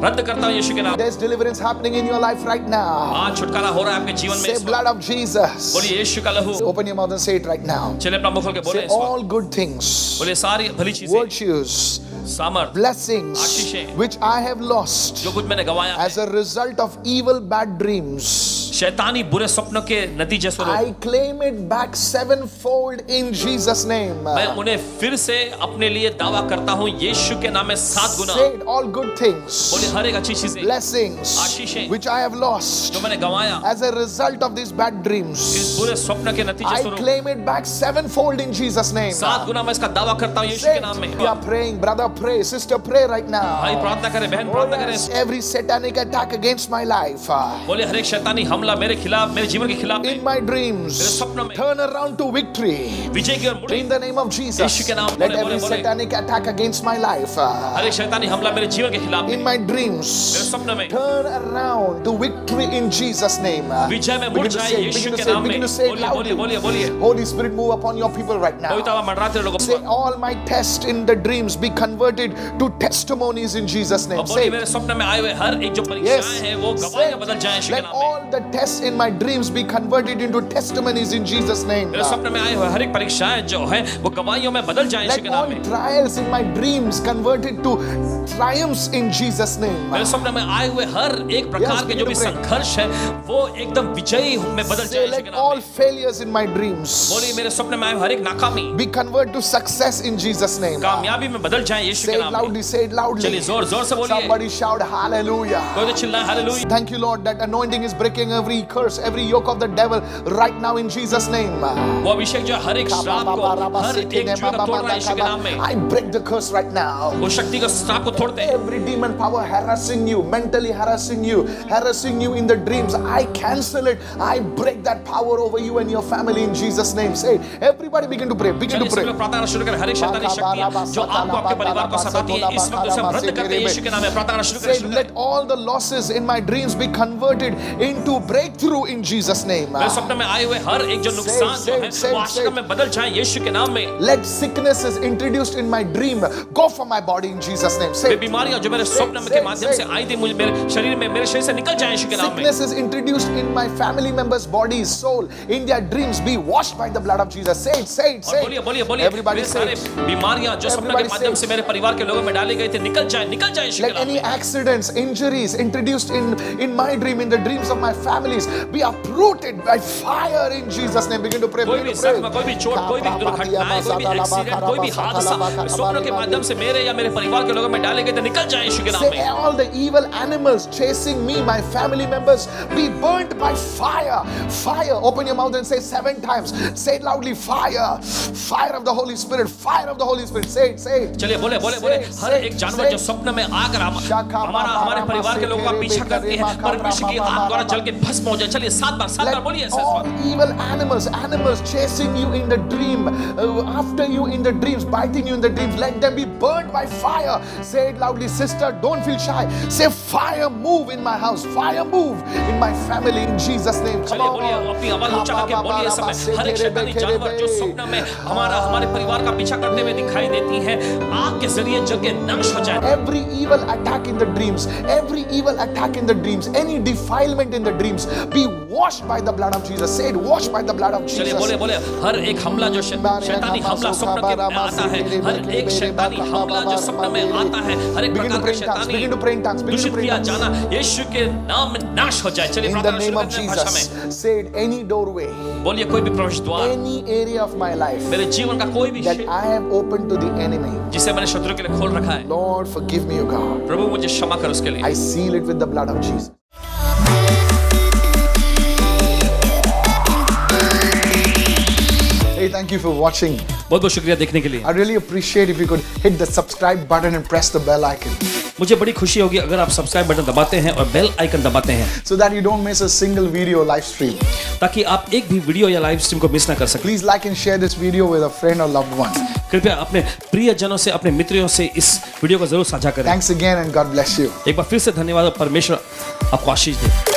[SPEAKER 2] रद्द करता हूं यीशु के नाम में।
[SPEAKER 1] There's deliverance happening in your life right now.
[SPEAKER 2] आज छुटकारा हो रहा है आपके जीवन में
[SPEAKER 1] Say,
[SPEAKER 2] इस वक्त।
[SPEAKER 1] blood of Jesus.
[SPEAKER 2] बोलिए यीशु का लहू।
[SPEAKER 1] Open your mouth and say it right now.
[SPEAKER 2] चलिए अपना मुंह खोल के बोले
[SPEAKER 1] Say
[SPEAKER 2] इस वक्त।
[SPEAKER 1] all good things,
[SPEAKER 2] बोले सारी भली चीजें,
[SPEAKER 1] virtues,
[SPEAKER 2] सामर्थ,
[SPEAKER 1] blessings
[SPEAKER 2] आशीषें,
[SPEAKER 1] which I have lost
[SPEAKER 2] जो कुछ मैंने गवाया है,
[SPEAKER 1] as a result of evil bad dreams.
[SPEAKER 2] शैतानी बुरे स्वप्नों के नतीजे स्वरूप
[SPEAKER 1] I claim it back sevenfold in Jesus' name.
[SPEAKER 2] मैं उन्हें फिर से अपने लिए दावा करता हूं यीशु के नाम में 7 गुना।
[SPEAKER 1] Say it, all good things,
[SPEAKER 2] बोले हर एक अच्छी चीजें,
[SPEAKER 1] blessings
[SPEAKER 2] आशीषें,
[SPEAKER 1] which I have lost
[SPEAKER 2] जो मैंने गवाया
[SPEAKER 1] as a result of these bad
[SPEAKER 2] इस
[SPEAKER 1] dreams.
[SPEAKER 2] बुरे स्वप्न के नतीजे
[SPEAKER 1] I
[SPEAKER 2] स्वरूप
[SPEAKER 1] claim it back sevenfold in Jesus' name.
[SPEAKER 2] 7 गुना मैं इसका दावा करता हूं यीशु
[SPEAKER 1] Say
[SPEAKER 2] के नाम में।
[SPEAKER 1] it. We are praying, brother, pray, sister, pray right
[SPEAKER 2] भाई
[SPEAKER 1] now.
[SPEAKER 2] प्रार्थना करें, बहन
[SPEAKER 1] Oh,
[SPEAKER 2] प्रार्थना
[SPEAKER 1] yes.
[SPEAKER 2] करें।
[SPEAKER 1] Every satanic attack against my life,
[SPEAKER 2] बोले हर एक शैतानी हमला मेरे खिलाफ, मेरे जीवन के खिलाफ
[SPEAKER 1] in my dreams,
[SPEAKER 2] मेरे सपनों में
[SPEAKER 1] turn around to victory.
[SPEAKER 2] विजय की ओर मुड़े।
[SPEAKER 1] In the name of
[SPEAKER 2] Yeshu
[SPEAKER 1] Jesus,
[SPEAKER 2] के नाम
[SPEAKER 1] let
[SPEAKER 2] बोले,
[SPEAKER 1] every
[SPEAKER 2] बोले, बोले।
[SPEAKER 1] satanic attack against my life,
[SPEAKER 2] हर एक शैतानी हमला मेरे जीवन के खिलाफ
[SPEAKER 1] in
[SPEAKER 2] मेरे
[SPEAKER 1] my dreams,
[SPEAKER 2] सपनों में
[SPEAKER 1] turn around to victory in Jesus' name.
[SPEAKER 2] विजय में मुड़
[SPEAKER 1] Begin to
[SPEAKER 2] जाए
[SPEAKER 1] say,
[SPEAKER 2] यीशु
[SPEAKER 1] begin to
[SPEAKER 2] के
[SPEAKER 1] say,
[SPEAKER 2] नाम में।
[SPEAKER 1] begin to say it
[SPEAKER 2] बोलिए बोलिए
[SPEAKER 1] loudly.
[SPEAKER 2] बोलिए बोलिए।
[SPEAKER 1] Holy Spirit, move upon your people right now.
[SPEAKER 2] पवित्र आत्मा मंडराते लोगों
[SPEAKER 1] Say,
[SPEAKER 2] पर।
[SPEAKER 1] all my tests in the dreams be converted to testimonies in Jesus' name.
[SPEAKER 2] और
[SPEAKER 1] Say
[SPEAKER 2] बोलिए
[SPEAKER 1] it.
[SPEAKER 2] मेरे सपने में आए हुए हर एक जो
[SPEAKER 1] Yes.
[SPEAKER 2] परीक्षाएं हैं वो
[SPEAKER 1] Say
[SPEAKER 2] गवाहियां
[SPEAKER 1] it.
[SPEAKER 2] बदल जाएं यीशु के
[SPEAKER 1] Let
[SPEAKER 2] नाम में।
[SPEAKER 1] all the tests in my dreams be converted into testimonies in Jesus' name.
[SPEAKER 2] मेरे सपने में आए हुए हर एक परीक्षाएं जो है वो गवाहियों में बदल जाएं यीशु
[SPEAKER 1] Let
[SPEAKER 2] के नाम
[SPEAKER 1] all
[SPEAKER 2] में।
[SPEAKER 1] trials in my dreams converted to triumphs in Jesus' name.
[SPEAKER 2] मेरे सपने में आए हुए हर एक प्रकार के
[SPEAKER 1] begin
[SPEAKER 2] जो
[SPEAKER 1] to
[SPEAKER 2] भी
[SPEAKER 1] pray.
[SPEAKER 2] संघर्ष है वो एकदम विजयी में बदल जाए
[SPEAKER 1] Say,
[SPEAKER 2] यीशु के
[SPEAKER 1] let
[SPEAKER 2] नाम
[SPEAKER 1] all
[SPEAKER 2] में।
[SPEAKER 1] failures in my dreams
[SPEAKER 2] बोलिए मेरे सपने में आए हुए हर एक नाकामी
[SPEAKER 1] be converted to success in Jesus' name.
[SPEAKER 2] कामयाबी में बदल जाए यीशु
[SPEAKER 1] Say
[SPEAKER 2] के
[SPEAKER 1] it
[SPEAKER 2] नाम में।
[SPEAKER 1] loudly, say it loudly.
[SPEAKER 2] चलिए जोर जोर से बोलिए।
[SPEAKER 1] Somebody shout hallelujah.
[SPEAKER 2] कोई तो चिल्लाए hallelujah.
[SPEAKER 1] Thank you, Lord, that anointing is breaking every curse, every yoke of the devil right now in Jesus' name.
[SPEAKER 2] वो अभिषेक जो हर एक श्राप को हर एक जुए को तोड़ रहा है यीशु के नाम में।
[SPEAKER 1] I break the curse right now.
[SPEAKER 2] वो शक्ति का श्राप को तोड़ते हैं।
[SPEAKER 1] Every demon power harassing you, mentally harassing you in the dreams, I cancel it. I break that power over you and your family in Jesus' name. Say, everybody begin to pray. Begin to
[SPEAKER 2] चलिए
[SPEAKER 1] pray.
[SPEAKER 2] सब लोग प्रार्थना करना शुरू करें। हर एक शैतानी शक्तियां जो आपको आपके परिवार को सताती हैं इस वक्त उसे हम रद्द करते हैं यीशु के नाम में। प्रार्थना करना शुरू
[SPEAKER 1] Say,
[SPEAKER 2] करें।
[SPEAKER 1] let all the losses in my dreams be converted into breakthrough in Jesus' name.
[SPEAKER 2] मेरे सपने में आए हुए हर एक जो नुकसान जो है
[SPEAKER 1] say,
[SPEAKER 2] वो आशीष में बदल जाए यीशु के नाम में।
[SPEAKER 1] Let sicknesses introduced in my dream go from my body in Jesus' name. Say,
[SPEAKER 2] वे बीमारियां जो मेरे स्वप्न के माध्यम से आई थी मुझे मेरे शरीर में मेरे शरीर से निकल जाए यीशु के नाम में।
[SPEAKER 1] sicknesses introduced in my family members' bodies, soul, in their dreams be washed by the blood of Jesus. Say it, say it,
[SPEAKER 2] और
[SPEAKER 1] say
[SPEAKER 2] बोलिए
[SPEAKER 1] it.
[SPEAKER 2] बोलिए बोलिए
[SPEAKER 1] Everybody
[SPEAKER 2] वे
[SPEAKER 1] say
[SPEAKER 2] सारे
[SPEAKER 1] it.
[SPEAKER 2] बीमारियां जो सपने के
[SPEAKER 1] Everybody
[SPEAKER 2] माध्यम
[SPEAKER 1] say
[SPEAKER 2] से मेरे परिवार के लोगों में डाले गए थे निकल जाए यीशु के
[SPEAKER 1] Let
[SPEAKER 2] नाम
[SPEAKER 1] any
[SPEAKER 2] में।
[SPEAKER 1] accidents, injuries introduced in my dream, in the dreams of my families, be uprooted by fire in Jesus' name. Begin to pray.
[SPEAKER 2] कोई
[SPEAKER 1] Begin
[SPEAKER 2] भी
[SPEAKER 1] to pray.
[SPEAKER 2] सदमा, कोई भी चोट, कोई भी दुर्घटनाएं, कोई भी एक्सीडेंट, कोई भी हादसा स्वप्न के माध्यम से मेरे या मेरे परिवार के लोगों में डाले गए थे निकल जाए यीशु के नाम
[SPEAKER 1] Say,
[SPEAKER 2] में।
[SPEAKER 1] all the evil animals chasing me, my family members, be burnt by fire. Fire. Open your mouth and say 7 times. Say it loudly. Fire. Fire of the Holy Spirit. Fire of the Holy Spirit. Say it. Say it.
[SPEAKER 2] चलिए बोले बोले बोले हर एक जानवर जो स्वप्न में आकर हमारे परिवार के लोगों का पीछा करती है परमेश्वर की आग द्वारा जल के भस्म हो जाए। चलिए 7 बार बोलिए ऐसे
[SPEAKER 1] all evil animals chasing you in the dream, after you in the dreams, biting you in the dreams, let them be burned by fire. Say it loudly, sister. Don't feel shy. Say, fire move in my house. Fire move in my family in Jesus' name. Come
[SPEAKER 2] चलिए बोलिए
[SPEAKER 1] on.
[SPEAKER 2] अपनी आवाज ऊंचा करके बोलिए समय हर एक शैतानी जानवर जो स्वप्न में हमारे परिवार का पीछा करते हुए दिखाई देती है आग के जरिए जल के नष्ट हो जाए।
[SPEAKER 1] Every evil attack in the dreams, every evil attack in the dreams, any defilement in the dreams, schemes be washed by the blood of Jesus. Say it, washed by the blood of
[SPEAKER 2] चलिए
[SPEAKER 1] Jesus.
[SPEAKER 2] बोले बोले हर एक हमला जो शैतानी हमला स्वप्न में आता है, हर एक शैतानी हमला जो स्वप्न में आता है, हर एक
[SPEAKER 1] Begin to
[SPEAKER 2] प्रकार
[SPEAKER 1] pray
[SPEAKER 2] का
[SPEAKER 1] in tongues.
[SPEAKER 2] शैतानी
[SPEAKER 1] Begin to pray in tongues. Begin to
[SPEAKER 2] दूषित
[SPEAKER 1] pray in
[SPEAKER 2] किया
[SPEAKER 1] tongues.
[SPEAKER 2] जाना यीशु के नाम में नाश हो जाए। चलिए
[SPEAKER 1] In the
[SPEAKER 2] प्रार्थना
[SPEAKER 1] name
[SPEAKER 2] शुरू
[SPEAKER 1] of
[SPEAKER 2] करते हैं भाषा में।
[SPEAKER 1] Jesus. Say it, any doorway,
[SPEAKER 2] बोलिए कोई भी प्रवेश द्वार
[SPEAKER 1] any area of my life
[SPEAKER 2] मेरे जीवन का कोई भी
[SPEAKER 1] that I have opened to the enemy,
[SPEAKER 2] जिसे मैंने शत्रु के लिए खोल रखा है,
[SPEAKER 1] Lord, forgive me, O God.
[SPEAKER 2] प्रभु मुझे क्षमा कर उसके लिए।
[SPEAKER 1] I seal it with the blood of Jesus. Hey, thank you for watching.
[SPEAKER 2] बहुत बहुत शुक्रिया देखने के लिए।
[SPEAKER 1] I really appreciate if you could hit the subscribe button and press the bell icon
[SPEAKER 2] मुझे बड़ी खुशी होगी अगर आप सब्सक्राइब बटन दबाते हैं और बेल आइकन दबाते हैं,
[SPEAKER 1] so that you don't miss a single video live stream.
[SPEAKER 2] ताकि आप एक भी वीडियो या लाइव स्ट्रीम को मिस ना कर सकें।
[SPEAKER 1] Please like and share this video with a friend or loved one.
[SPEAKER 2] कृपया अपने प्रियजनों से, अपने मित्रों से इस वीडियो को जरूर साझा करें।
[SPEAKER 1] Thanks again and God bless you.
[SPEAKER 2] एक बार फिर से धन्यवाद। परमेश्वर आपको आशीष दे।